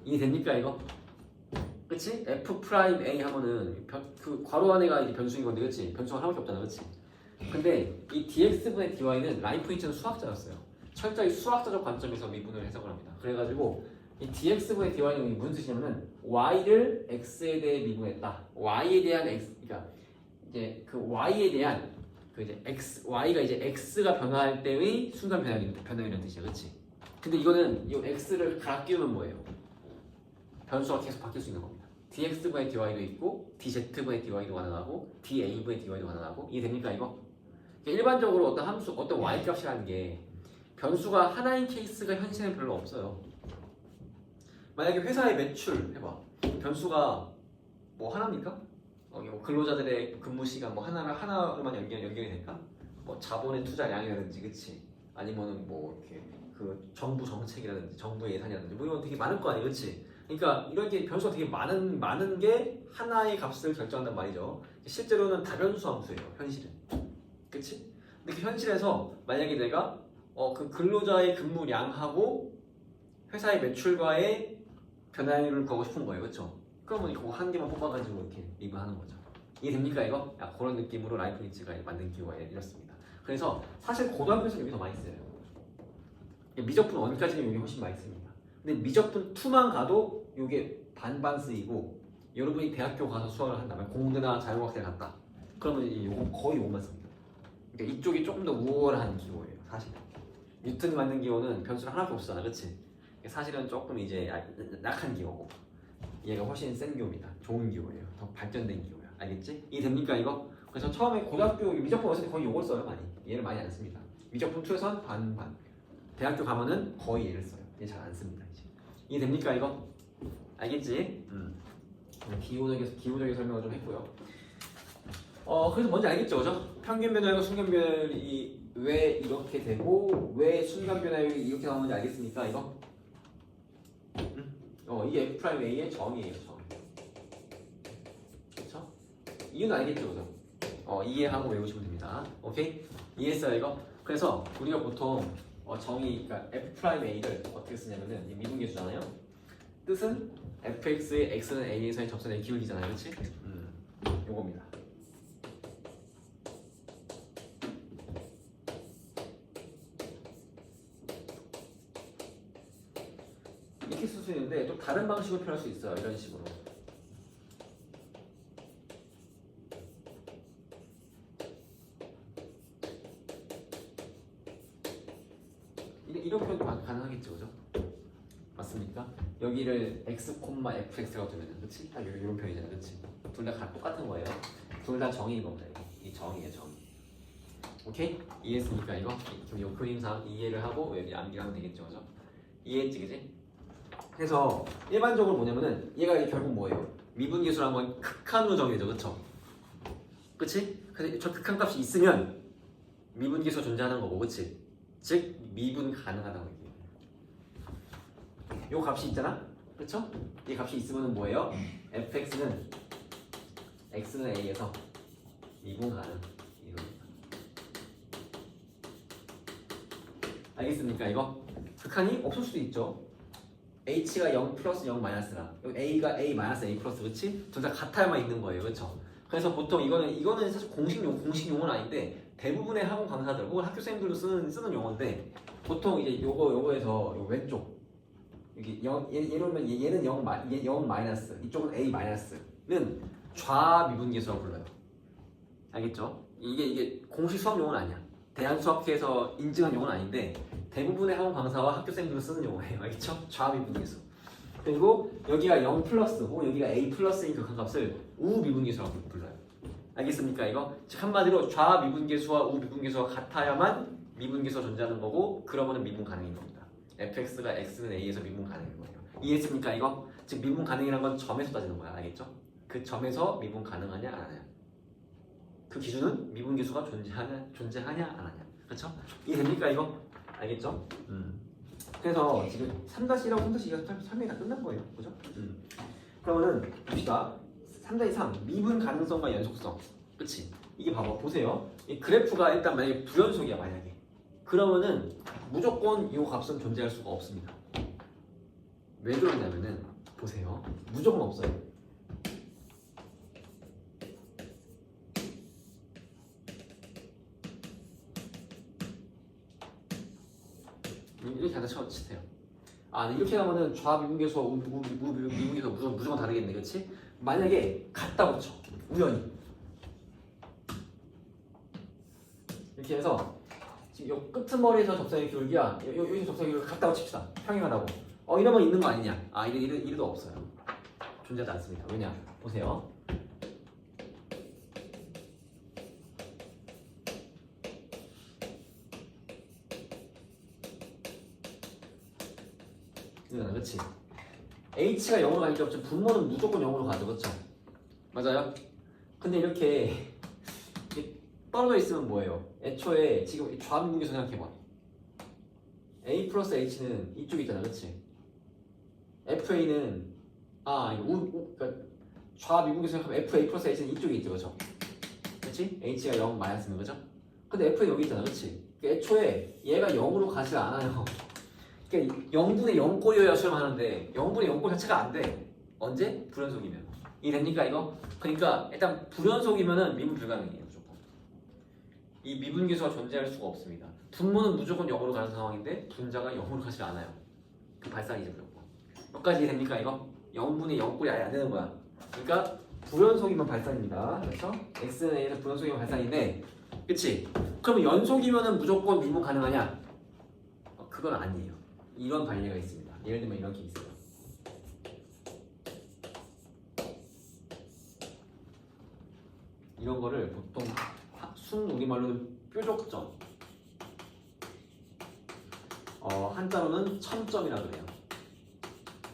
이해됩니까 이거? 그치? f 프라임 a 하면은 그 괄호 안에가 이제 변수인 건데, 그치? 변수가 하나밖에 없잖아, 그치? 근데 이 dx분의 dy는 라이프니츠는 수학자였어요. 철저히 수학자적 관점에서 미분을 해석을 합니다. 그래가지고 이 dx분의 dy는 무슨 뜻이냐면은 y를 x에 대해 미분했다. y에 대한 x, 그러니까 이제 그 y에 대한 그 이제 y가 이제 x가 변화할 때의 순간 변화율이라는 뜻이야, 그렇지? 근데 이거는 이 x를 갈아 끼우면 뭐예요? 변수가 계속 바뀔 수 있는 겁니다. dx분의 dy도 있고 dz분의 dy도 가능하고 da분의 dy도 가능하고 이해됩니까 이거? 일반적으로 어떤 함수, 어떤 y 값이라는 게 변수가 하나인 케이스가 현실에는 별로 없어요. 만약에 회사의 매출 해봐. 변수가 뭐 하나입니까? 뭐 근로자들의 근무 시간 뭐 하나로만 연결이 될까? 뭐 자본의 투자량이라든지, 그치? 아니면은 뭐 이렇게 그 정부 정책이라든지 정부 예산이라든지 뭐 이런 되게 많을 거 아니에요, 그치? 그러니까 이렇게 변수가 되게 많은 게 하나의 값을 결정한단 말이죠. 실제로는 다변수 함수예요, 현실은. 그치? 근데 그 현실에서 만약에 내가 그 근로자의 근무량하고 회사의 매출과의 변화율을 구하고 싶은 거예요, 그렇죠? 그러면 이거 한 개만 뽑아가지고 이렇게 미분하는 거죠. 이해됩니까 이거? 그런 느낌으로 라이프니츠가 만든 기호가 이렇습니다. 그래서 사실 고등학교에서 여기 더 많이 써요. 미적분 1까지는 여기 훨씬 많이 씁니다. 근데 미적분 2만 가도 이게 반반 쓰이고 여러분이 대학교 가서 수학을 한다면 공대나 자연과학대 갔다. 그러면 이거 거의 이것만 씁니다. 그러니까 이쪽이 조금 더 우월한 기호예요, 사실. 뉴턴이 만든 기호는 변수를 하나밖에 없잖아, 그렇지? 사실은 조금 이제 약한 기호고 얘가 훨씬 센 기호입니다. 좋은 기호예요. 더 발전된 기호야. 알겠지? 이해됩니까 이거? 그래서 처음에 고등학교 미적분 어렸을 때 거의 이걸 써요, 많이. 얘를 많이 안 씁니다. 미적분 2에선 반반. 대학교 가면은 거의 얘를 써요. 얘 잘 안 씁니다, 이제. 이해됩니까 이거? 알겠지? 기호적인 설명을 좀 했고요. 그래서 뭔지 알겠죠, 그죠? 평균 변화율과 순간 변화율이 왜 이렇게 되고 왜 순간 변화율이 이렇게 나오는지 알겠습니까 이거? 이게 F'A의 정의예요, 정. 그렇죠? 이유는 알겠죠, 그죠? 이해하고 외우시면 됩니다. 오케이? 이해했어요, 이거? 그래서 우리가 보통 정의, 그러니까 F'A를 어떻게 쓰냐면은 이 미분계수잖아요. 뜻은 fx의 x는 a에서의 접선의 기울기잖아요, 그렇지? 요겁니다. 이렇게 쓸 수 있는데 또 다른 방식으로 표현할 수 있어요. 이런 식으로. 이런 표현도 가능하겠죠, 그죠? 맞습니까? 여기를 x, fx라고 두면은, 그렇지? 딱 이런 표현이잖아, 그렇지? 둘 다 똑같은 거예요. 둘 다 정의인 겁니다. 이 정의예요, 정의. 오케이? 이해했습니까, 이거? 요 그림상 이해를 하고 여기 암기하면 되겠죠, 그죠? 이해했지, 그지? 그래서 일반적으로 뭐냐면은 얘가 결국 뭐예요? 미분계수란 건 극한으로 정의되죠, 그쵸? 그치? 그래서 저 극한값이 있으면 미분계수가 존재하는 거고, 그치? 즉 미분 가능하다고 얘기해요. 요 값이 있잖아? 그쵸? 이 값이 있으면 뭐예요? fx는 x는 a에서 미분 가능 이겁니다. 알겠습니까 이거? 극한이 없을 수도 있죠. h가 0 플러스 0 마이너스라 a가 a 마이너스 a 플러스, 그치? 둘 다 같아야만 있는 거예요, 그쵸? 그래서 보통 이거는 사실 공식 용어는 아닌데 대부분의 학원 강사들 혹은 학교 선생님들도 쓰는 용어인데 보통 이제 요거에서 요 왼쪽 여기 예를 얘는 0 마이너스 이쪽은 a 마이너스는 좌미분계수라고 불러요. 알겠죠? 이게 공식 수학 용어는 아니야. 대한수학회에서 인증한 용어는 아닌데 대부분의 학원 강사와 학교 선생님들도 쓰는 용어예요. 알겠죠? 좌미분계수. 그리고 여기가 0 플러스 혹은 여기가 a 플러스인 극한값을 우미분계수라고 불러요. 알겠습니까 이거? 즉 한마디로 좌미분계수와 우미분계수가 같아야만 미분계수가 존재하는 거고 그러면은 미분 가능인 겁니다. fx가 x는 a에서 미분 가능인 거예요. 이해했습니까 이거? 즉 미분 가능이란 건 점에서 따지는 거야. 알겠죠? 그 점에서 미분 가능하냐 안 하냐. 그 기준은 미분계수가 존재하냐 안 하냐. 그렇죠? 이해됩니까 이거? 알겠죠? 그래서 지금 3-1하고 3-2가 설명이 다 끝난 거예요. 그죠? 그러면은 봅시다. 3-3 미분 가능성과 연속성. 그치? 이게 봐봐 보세요. 이 그래프가 일단 만약에 부연속이야 만약에. 그러면은 무조건 이 값은 존재할 수가 없습니다. 왜 그러냐면은 보세요. 무조건 없어요. 이렇게 하나 쳐주세요. 이렇게 하면은 좌미분계수와 우미분계수가 무조건 다르겠네, 그렇지? 만약에 같다고 쳐, 우연히. 이렇게 해서 지금 요 끄트머리에서 접선의 기울기야 여기서 접선의 기울기 같다고 칩시다. 평행하다고. 이러면 있는 거 아니냐? 이래도 없어요. 존재하지 않습니다. 왜냐? 보세요. 그렇지. h가 0으로 가니까 분모는 무조건 0으로 가죠, 그렇죠? 맞아요? 근데 이렇게 떨어져 있으면 뭐예요? 애초에 지금 좌미분계수 생각해봐. a 플러스 h는 이쪽에 있잖아, 그렇지? fa는 그러니까 좌미분계수 생각하면 fa 플러스 h는 이쪽에 있죠, 그렇죠? 그렇지? h가 0 마이너스는 거죠? 근데 fa 여기 있잖아, 그렇지? 그러니까 애초에 얘가 0으로 가지 않아요. 그러니까 0분의 0꼴이어야 수렴하는데 0분의 0꼴 자체가 안 돼. 언제? 불연속이면. 이해됩니까 이거? 그러니까 일단 불연속이면은 미분 불가능해요. 무조건. 이 미분계수가 존재할 수가 없습니다. 분모는 무조건 0으로 가는 상황인데 분자가 0으로 가지 않아요. 그 발상이죠 무조건. 여기까지 이해됩니까 이거? 0분의 0꼴이 아예 안 되는 거야. 그러니까 불연속이면 발상입니다. 그렇죠? x는 a에서 불연속이면 발상인데 그치? 그러면 연속이면은 무조건 미분 가능하냐? 그건 아니에요. 이런 관례가 있습니다. 예를 들면 이런 게 있어요. 이런 거를 보통 순우리말로는 뾰족점, 한자로는 첨점이라 그래요.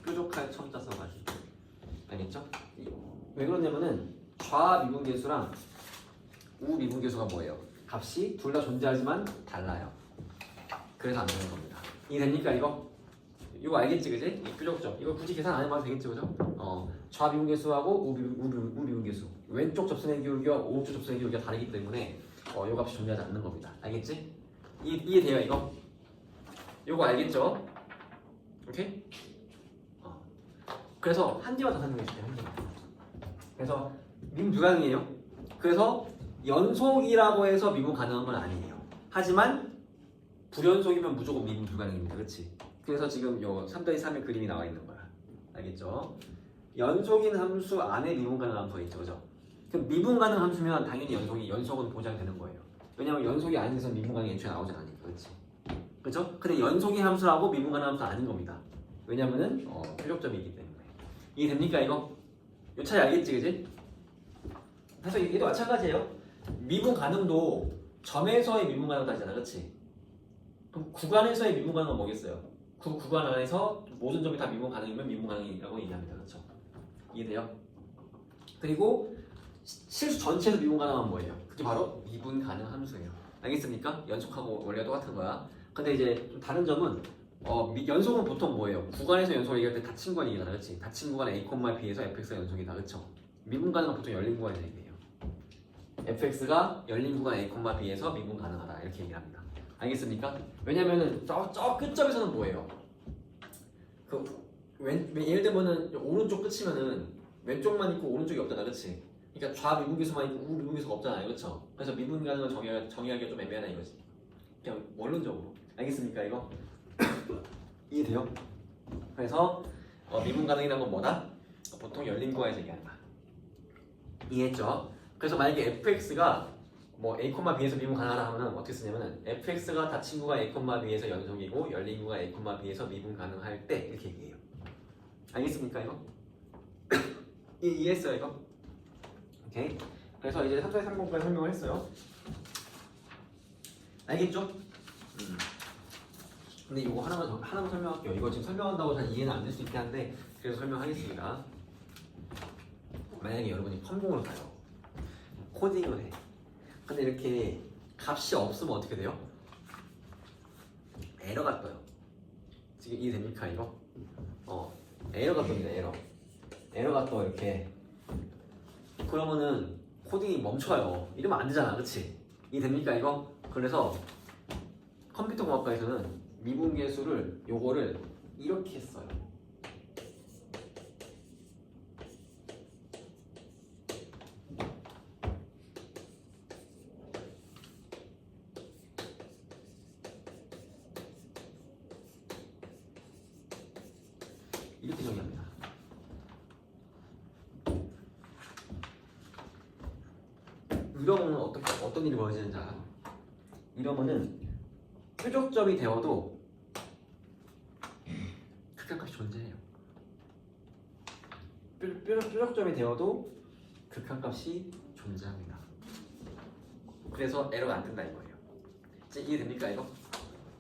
뾰족할 첨자 써가지고. 알겠죠? 왜 그러냐면은 좌미분계수랑 우미분계수가 뭐예요? 값이 둘 다 존재하지만 달라요. 그래서 안 되는 겁니다. 이해됩니까 이거? 이거 알겠지 그지? 이 뾰족점 이거 굳이 계산 안 해봐도 되겠지 그죠? 좌미분계수하고 우미분계수 왼쪽 접선의 기울기와 오른쪽 접선의 기울기가 다르기 때문에 이 값이 존재하지 않는 겁니다. 알겠지? 이해돼요 이거? 이거 알겠죠? 오케이? 그래서 한 개만 더 설명해 줄게요. 한 개만. 그래서 미분 불가능이에요. 그래서 연속이라고 해서 미분 가능한 건 아니에요. 하지만 불연속이면 무조건 미분 불가능입니다. 그렇지? 그래서 지금 요 3:3의 그림이 나와 있는 거야. 알겠죠? 연속인 함수 안에 미분 가능한 함수가 있죠. 그죠? 그럼 미분 가능 함수면 당연히 연속은 보장되는 거예요. 왜냐면 연속이 아닌 데서 미분 가능이 애초에 나오지 않으니까. 그렇지? 그죠? 근데 연속인 함수라고 미분 가능 함수는 아닌 겁니다. 왜냐면은 표적점이기 때문에. 이해됩니까 이거? 요 차이 알겠지 그지? 사실 얘도 마찬가지예요. 미분 가능도 점에서의 미분 가능 따지잖아. 그렇지? 그럼 구간에서의 미분 가능은 뭐겠어요? 그 구간 안에서 모든 점이 다 미분 가능이면 미분 가능이라고 얘기합니다. 그렇죠? 이해돼요? 그리고 실수 전체에서 미분 가능한 뭐예요? 그게 바로 미분 가능 함수예요. 알겠습니까? 연속하고 원리가 똑같은 거야. 근데 이제 좀 다른 점은 연속은 보통 뭐예요? 구간에서 연속을 얘기할 때 닫힌 구간 얘기잖아. 그렇지? 닫힌 구간 a, b에서 fx가 연속이다. 그렇죠? 미분 가능은 보통 열린 구간에서 얘기해요. fx가 열린 구간 a, b에서 미분 가능하다. 이렇게 얘기를 합니다. 알겠습니까? 왜냐면은 저 끝점에서는 뭐예요? 예를 들면은 오른쪽 끝이면은 왼쪽만 있고 오른쪽이 없잖아, 그렇지? 그러니까 좌미분계수만 있고 우미분계수가 없잖아요, 그렇죠? 그래서 미분 가능을 정의하기가 좀 애매하다 이거지. 그냥 원론적으로. 알겠습니까, 이거? 이해돼요? 그래서 미분 가능이라는 건 뭐다? 보통 열린 구간에서 얘기하는 거야. 이해했죠? 그래서 만약에 fx가 a, b에서 미분 가능하다 하면은 어떻게 쓰냐면은 fx가 닫힌 구간 a, b에서 연속이고 열린 구간 a, b에서 미분 가능할 때 이렇게 얘기해요. 알겠습니까 이거? 이해했어요 이거? 오케이. 그래서 이제 3.30까지 설명을 했어요. 알겠죠? 근데 이거 하나만 설명할게요. 이거 지금 설명한다고 잘 이해는 안 될 수 있긴 한데 그래서 설명하겠습니다. 만약에 여러분이 컴공을 가요. 코딩을 해. 근데 이렇게 값이 없으면 어떻게 돼요? 에러가 떠요. 지금 이해됩니까 이거? 에러가 뜹니다. 에러가 떠 이렇게. 그러면은 코딩이 멈춰요. 이러면 안 되잖아, 그렇지? 이해됩니까 이거? 그래서 컴퓨터 공학과에서는 미분계수를 요거를 이렇게 써요. 이렇게 정의합니다. 이러면 어떤 일이 벌어지는지 알아? 이러면은 뾰족점이 되어도 극한값이 존재해요. 뾰족점이 되어도 극한값이 존재합니다. 그래서 에러가 안 뜬다 이거예요. 이제 이해됩니까 이거?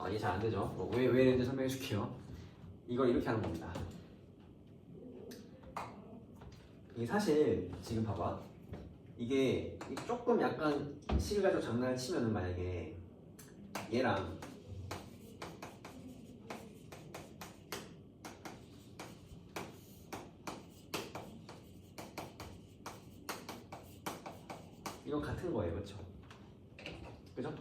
이해 잘 안 되죠? 왜 이랬는지 설명해 줄게요. 이걸 이렇게 하는 겁니다. 이게 사실 지금 봐봐. 이게 조금 약간 식을 가지고 장난을 치면은 만약에 얘랑 이건 같은 거예요, 그렇죠? 그죠?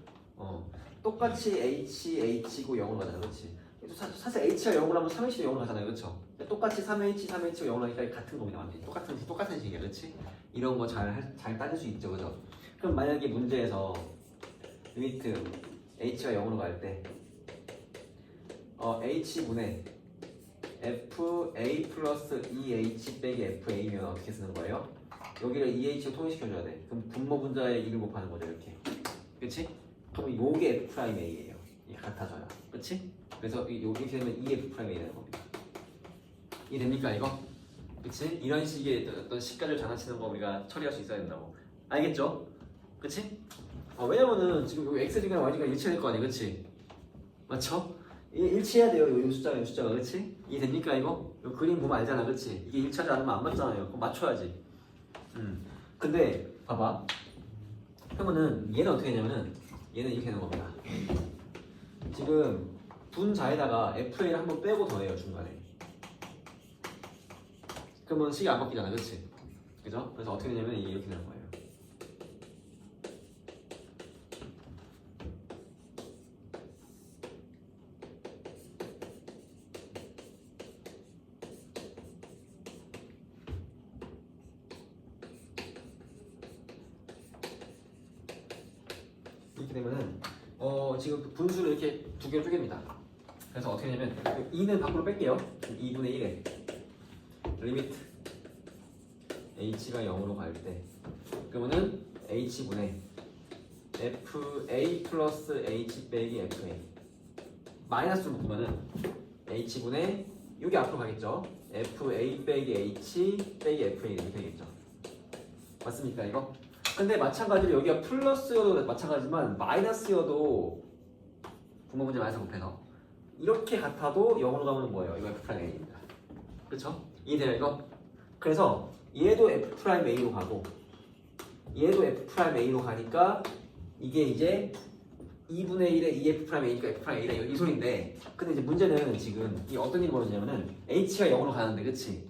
똑같이 H고 0으로 가잖아, 그렇지? 사실 H가 0으로 하면 3H도 0으로 가잖아요, 그렇죠? 똑같이 3H, 3H가 0으로 하니까 같은 겁니다, 완전히 똑같은 식이야, 그렇지? 이런 거 잘 따질 수 있죠, 그죠? 그럼 만약에 문제에서 리미트 H가 0으로 갈 때 H분의 FA 플러스 2H 빼기 FA면 어떻게 쓰는 거예요? 여기를 2H로 통일시켜줘야 돼. 그럼 분모 분자에 2를 곱하는 거죠, 이렇게. 그치? 그럼 요게 F'A예요. 이게 같아져요. 그치? 그래서 이렇게 되면 2F'A 되는 겁니다. 이해됩니까, 이거? 그치? 이런 식의 어떤 식까지를 장난치는 거 우리가 처리할 수 있어야 된다고. 알겠죠? 그치? 왜냐면은 지금 여기 X지간 Y지간 일치해야 될 거 아니야, 그치? 맞죠? 일치해야 돼요, 이 숫자가, 그치? 이해됩니까, 이거? 요 그림 보면 알잖아, 그치? 이게 일치하지 않으면 안 맞잖아요. 그럼 맞춰야지. 근데 봐봐. 그러면은 얘는 어떻게 되냐면은 얘는 이렇게 되는 겁니다. 지금 분자에다가 FA를 한번 빼고 더해요, 중간에. 그러면 식이 안 바뀌잖아, 그치? 그죠? 그래서 어떻게 되냐면 이게 이렇게 되는 거예요. 이렇게 되면은 지금 분수를 이렇게 두 개로 쪼갭니다. 그래서 어떻게 되냐면 2는 밖으로 뺄게요. 2분의 1에 리미트 h가 0으로 갈 때 그러면은 h분의 fa 플러스 h 빼기 fa 마이너스로 묶으면은 h분의 여기 앞으로 가겠죠. fa 빼기 h 빼기 fa 이렇게 되겠죠. 맞습니까 이거? 근데 마찬가지로 여기가 플러스여도 마찬가지지만 마이너스여도 분모 문제 마이너스 곱해서 이렇게 같아도 0으로 가면 뭐예요? 이거 F'A입니다. 그렇죠? 이해돼요 이거? 그래서 얘도 F'A로 가고 얘도 F'A로 가니까 이게 이제 2분의 1에 2F'A니까 F'A다 이 소리인데 근데 이제 문제는 지금 이 어떤 일이 벌어지냐면은 H가 0으로 가는데 그치?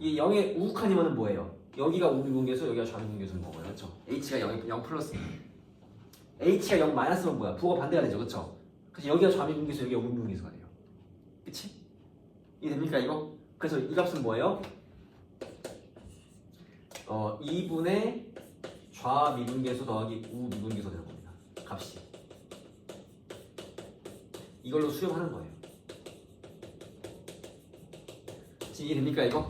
이 0의 우극한이면은 뭐예요? 여기가 우미분계수 여기가 좌미분계수인 거고요 그렇죠? H가 0 플러스 H가 0 마이너스면 뭐야? 부호가 반대가 되죠 그렇죠? 그래서 여기가 좌미분계수 여기가 우미분계수가 돼요 그치? 이해됩니까 이거? 그래서 이 값은 뭐예요? 2분의 좌미분계수 더하기 우미분계수 되는 겁니다 값이 이걸로 수렴하는 거예요 지금 이해됩니까 이거?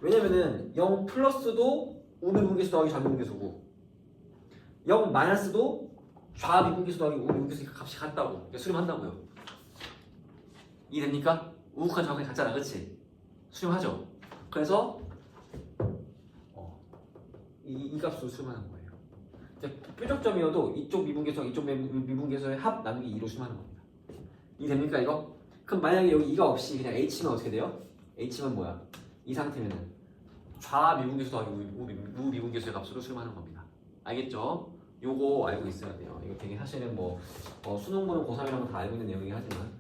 왜냐면은 0 플러스도 우미분계수 더하기 좌미분계수고 0 마이너스도 좌미분계수 더하기 우미분계수니까 값이 같다고 그러니까 수렴한다고요 이해됩니까? 우극한 정확히 같잖아 그치? 수렴하죠? 그래서 이 값으로 수렴하는 거예요 뾰족점이어도 이쪽 미분계수와 이쪽 미분계수의 합 나누기 2로 수렴하는 겁니다 이해됩니까 이거? 그럼 만약에 여기 2가 없이 그냥 h면 어떻게 돼요? h면 뭐야? 이 상태면은 좌미분계수 더하기 우미분계수의 값으로 수렴하는 겁니다. 알겠죠? 요거 알고 있어야 돼요. 이거 되게 사실은 수능 보는 고3이라면 다 알고 있는 내용이긴 하지만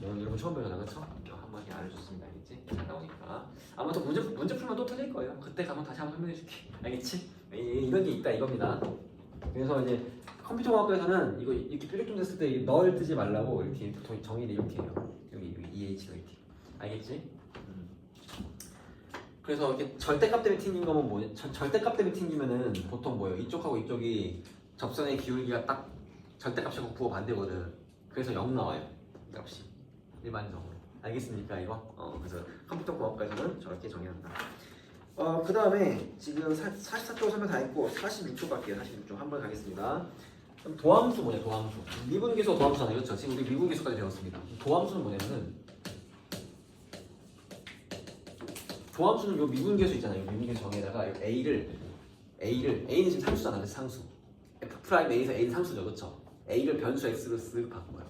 여러분 처음 배우잖아 그쵸? 한번 알려줬습니다. 알겠지? 잘 나오니까 아무튼 문제 풀면 또 틀릴 거예요. 그때 가면 다시 한번 설명해 줄게. 알겠지? 이런 게 있다 이겁니다. 그래서 이제 컴퓨터공학과에서는 이거 이렇게 뾰족점 됐을 때 널 뜨지 말라고 이렇게 보통 정의를 이렇게 해요. 여기 EH로 이렇게. 알겠지? 그래서 이렇게 절대값 때문에 튕긴 거면 뭐냐? 절대값 때문에 튕기면은 보통 뭐예요? 이쪽하고 이쪽이 접선의 기울기가 딱 절대값하고 부호 반대거든. 그래서 0 나와요. 이 값이 일반적으로. 알겠습니까 이거? 그래서 컴퓨터 공학과에서는 저렇게 정의한다. 그 다음에 지금 44쪽 설명 다 했고 46쪽 갈게요. 46쪽 한 번 가겠습니다. 그럼 도함수 뭐냐? 도함수. 미분계수가 도함수잖아요, 그렇죠? 지금 우리 미분계수까지 배웠습니다. 도함수는 뭐냐면은 도함수는 요 미분계수 있잖아요. 요 미분계수 정에다가 요 A는 지금 상수잖아, 그래서 상수. F 프라임 A에서 A는 상수죠, 그렇죠? A를 변수 X로 쓱 바꿔요.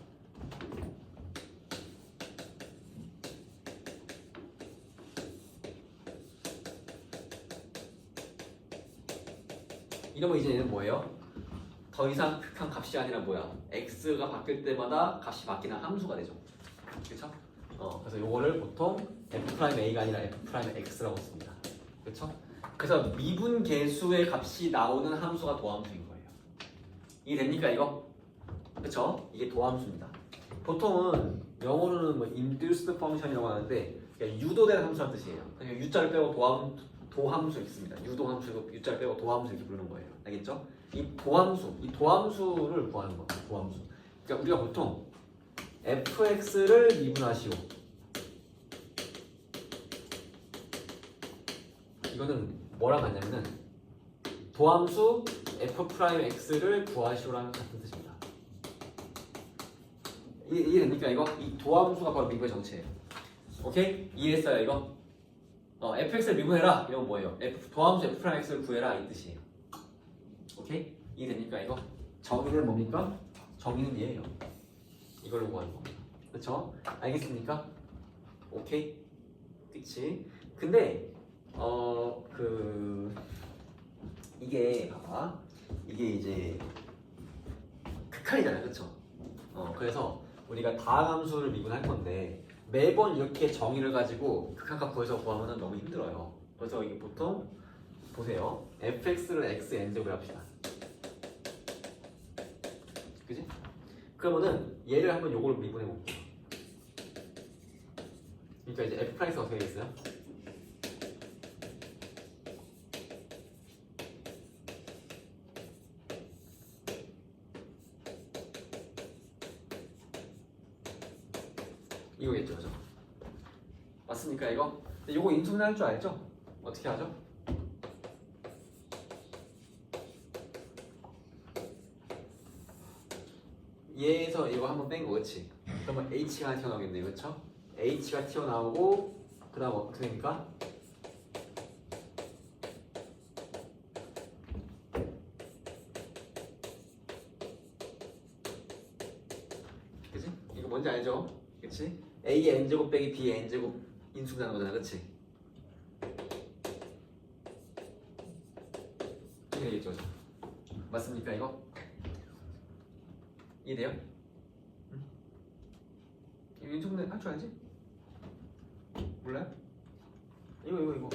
이러면 이제 얘는 뭐예요? 더 이상 극한 값이 아니라 뭐야? x가 바뀔 때마다 값이 바뀌는 함수가 되죠. 그렇죠? 그래서 요거를 보통 f'a가 아니라 f'x라고 씁니다. 그렇죠? 그래서 미분 계수의 값이 나오는 함수가 도함수인 거예요. 이해됩니까 이거? 그렇죠? 이게 도함수입니다. 보통은 영어로는 뭐 induced function이라고 하는데 그러니까 유도되는 함수란 뜻이에요. 그러니까 u자를 빼고 도함수 있습니다. 유도함수 u자를 빼고 도함수 이렇게 부르는 거예요. 알겠죠? 이 도함수를 구하는 거예요. 도함수. 그러니까 우리가 보통 fx를 미분하시오. 이거는 뭐랑 같냐면은 도함수 f'x를 구하시오라는 같은 뜻입니다. 이해됩니까 이거? 이 도함수가 바로 미분의 정체예요. 오케이? 이해했어요 이거? fx를 미분해라 이건 뭐예요? 도함수 f'x를 구해라 이 뜻이에요. 오케이? 이해됩니까 이거? 정의는 뭡니까? 정의는 얘예요. 이걸로 구하는 겁니다. 그렇죠? 알겠습니까? 오케이? 그치? 근데 이게 봐봐 이게 이제 극한이잖아요, 그렇죠? 그래서 우리가 다항함수를 미분할 건데 매번 이렇게 정의를 가지고 극한값 구해서 구하면 너무 힘들어요. 그래서 이게 보통 보세요. fx를 xn제곱을 합시다. 그지? 그러면은 얘를 한번 요걸 미분해 볼게요. 그러니까 이제 f 프라이스 어떻게 되겠어요? 이거겠죠, 그죠? 맞습니까 이거? 근데 요거 인수분해 할 줄 알죠? 어떻게 하죠? 얘에서 이거 한번 뺀 거, 그렇지? 그러면 h가 튀어나오겠네요, 그렇죠? h가 튀어나오고 그 다음 어떻게 됩니까? 그치? 이거 뭔지 알죠? 그치? a의 n제곱 빼기 b의 n제곱 인수분해하는 거잖아, 그치? 이게 되겠죠, 그죠? 맞습니까 이거? 이해돼요? 응? 이거 인수분해 할 줄 알지? 몰라요? 이거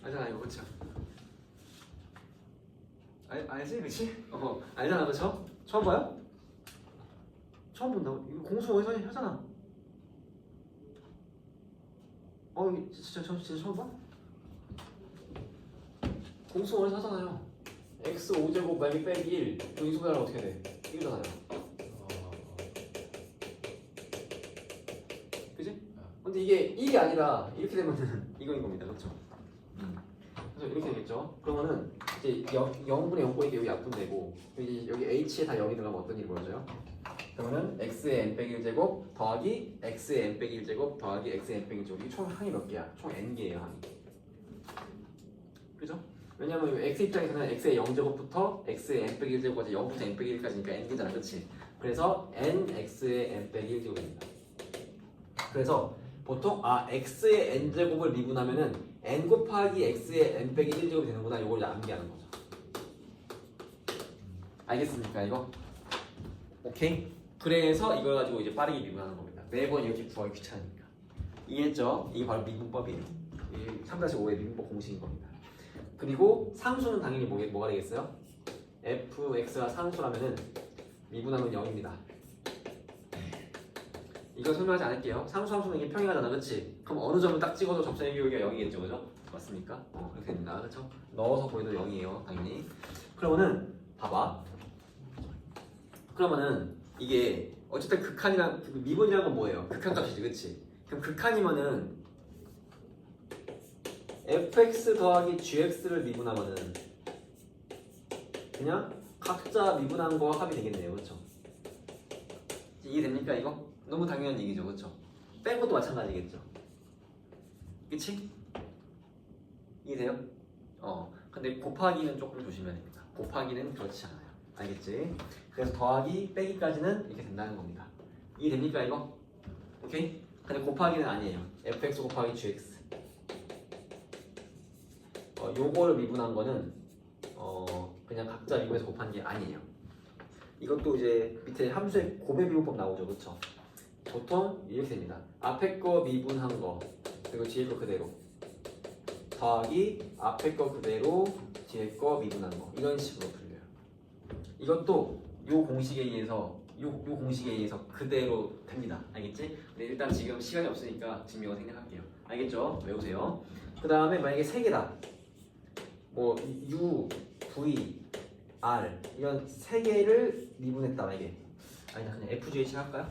알잖아 이거, 그쵸? 알지? 그치? 알잖아, 그쵸? 처음 봐요? 처음 본다고? 이거 공수 어디서 하잖아. 이거 진짜 처음 봐? 공수 어디서 하잖아요. x 5제곱 말기 빼기 1 그 인수분해하면 어떻게 돼? 이거잖아요. 그지? 근데 이게 1이 아니라 이렇게 되면은 이거인 겁니다, 그렇죠? 그래서 이렇게 되겠죠. 그러면은 이제 0분의 0보이게 여기 약분되고 이제 여기 h에 다 0이 들어가면 어떤 일이 벌어져요? 그러면은 x의 n 빼기 1제곱 더하기 x의 n 빼기 1제곱 더하기 x의 n 빼기 1제곱 이게 총 항이 몇 개야? 총 n개예요, 항이. 그죠? 왜냐면 x 입장에서는 x의 0제곱부터 x의 n 빼기 1제곱까지 0부터 n 빼기 1까지니까 n개잖아, 그치? 그래서 nx의 n 빼기 1제곱입니다. 그래서 보통 x의 n제곱을 미분하면은 n 곱하기 x의 n 빼기 1제곱이 되는구나, 이걸 암기하는 거죠. 알겠습니까 이거? 오케이? 그래서 이걸 가지고 이제 빠르게 미분하는 겁니다. 매번 이렇게 구하기 귀찮으니까. 이해했죠? 이게 바로 미분법이에요. 이 3-5의 미분법 공식인 겁니다. 그리고 상수는 당연히 뭐가 되겠어요? fx가 상수라면은 미분하면 0입니다. 이거 설명하지 않을게요. 상수 함수는 이게 평행하잖아, 그렇지? 그럼 어느 점을 딱 찍어도 접선의 기울기가 0이겠죠, 그죠? 맞습니까? 그렇게 됩니다, 그렇죠? 넣어서 보여도 0이에요, 당연히. 그러면은 봐봐. 그러면은 이게 어쨌든 극한이란 미분이란 건 뭐예요? 극한값이지, 그렇지? 그럼 극한이면은 fx 더하기 gx를 미분하면은 그냥 각자 미분한 거와 합이 되겠네요, 그렇죠? 이해됩니까 이거? 너무 당연한 얘기죠, 그렇죠? 뺀 것도 마찬가지겠죠, 그치? 이해돼요? 근데 곱하기는 조금 조심해야 됩니다. 곱하기는 그렇지 않아요, 알겠지? 그래서 더하기 빼기까지는 이렇게 된다는 겁니다. 이해됩니까 이거? 오케이? 근데 곱하기는 아니에요. fx 곱하기 gx. 요거를 미분한 거는 그냥 각자 미분해서 곱한 게 아니에요. 이것도 이제 밑에 함수의 곱의 미분법 나오죠, 그렇죠? 보통 이렇게 됩니다. 앞에 거 미분한 거 그리고 뒤에 거 그대로 더하기 앞에 거 그대로 뒤에 거 미분한 거, 이런 식으로 풀려요. 이것도 요 공식에 의해서 요 공식에 의해서 그대로 됩니다. 알겠지? 근데 일단 지금 시간이 없으니까 지금 이거 생략할게요. 알겠죠? 외우세요. 그 다음에 만약에 세 개다. 뭐 U, V, R 이런 세 개를 미분했다 만약에. 아니다, 그냥 FGH 할까요?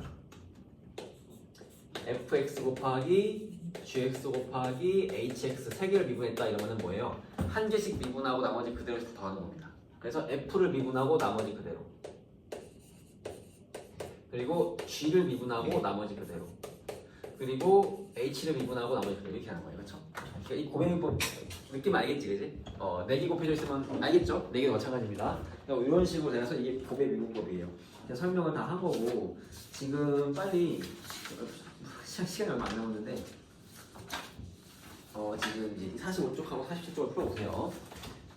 fx 곱하기 gx 곱하기 hx 세 개를 미분했다 이러면은 뭐예요? 한 개씩 미분하고 나머지 그대로 더하는 겁니다. 그래서 f를 미분하고 나머지 그대로, 그리고 g를 미분하고 나머지 그대로, 그리고 h를 미분하고 나머지 그대로 이렇게 하는 거예요, 그렇죠? 그러니까 이 곱해미분 느낌 알겠지, 그지? 4개 곱해져 있으면 알겠죠? 4개도 마찬가지입니다. 그러니까 이런 식으로 돼서 이게 곱해미분법이에요. 설명을 다 한 거고 지금 빨리 시간이 얼마 안 남았는데 지금 이제 45쪽하고 47쪽을 풀어보세요.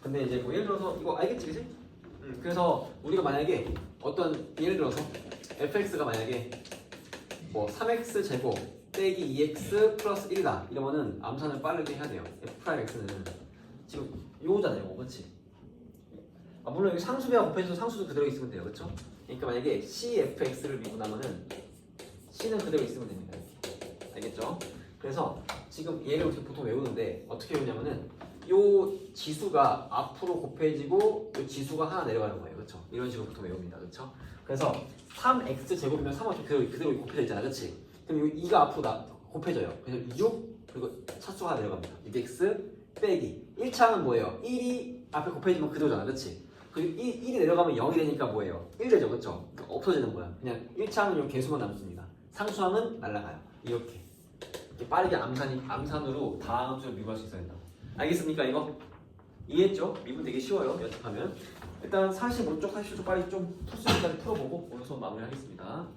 근데 이제 뭐 예를 들어서 이거 알겠지, 그지? 그래서 우리가 만약에 어떤 예를 들어서 fx가 만약에 뭐 3x 제곱 빼기 2x 플러스 1이다 이러면은 암산을 빠르게 해야 돼요. f'x는 지금 요거잖아요, 요거, 그렇지? 물론 여기 상수배와 곱해져서 상수도 그대로 있으면 돼요, 그렇죠? 그러니까 만약에 cfx를 미분하면은 c는 그대로 있으면 됩니다. 이렇게. 알겠죠? 그래서 지금 얘를 보통 외우는데 어떻게 외우냐면은 요 지수가 앞으로 곱해지고 요 지수가 하나 내려가는 거예요, 그렇죠? 이런 식으로 보통 외웁니다, 그렇죠? 그래서 3x 제곱이면 3은 그대로 곱해져 있잖아, 그렇지? 그럼 요 2가 앞으로 곱해져요. 그래서 6 그리고 차수가 하나 내려갑니다. 6x 빼기 1차는 뭐예요? 1이 앞에 곱해지면 그대로잖아, 그렇지? 그리고 1이 내려가면 0이 되니까 뭐예요? 1 되죠, 그렇죠? 그러니까 없어지는 거야. 그냥 1차는 요 개수만 남습니다. 상수항은 날아가요. 이렇게 빠르게 암산으로 다음 수를 미분할 수 있어야 된다. 알겠습니까 이거? 이해했죠? 미분 되게 쉬워요, 연습하면. 일단 45쪽, 47쪽 빨리 좀 풀 수 있는지 풀어보고 오늘 수업 마무리하겠습니다.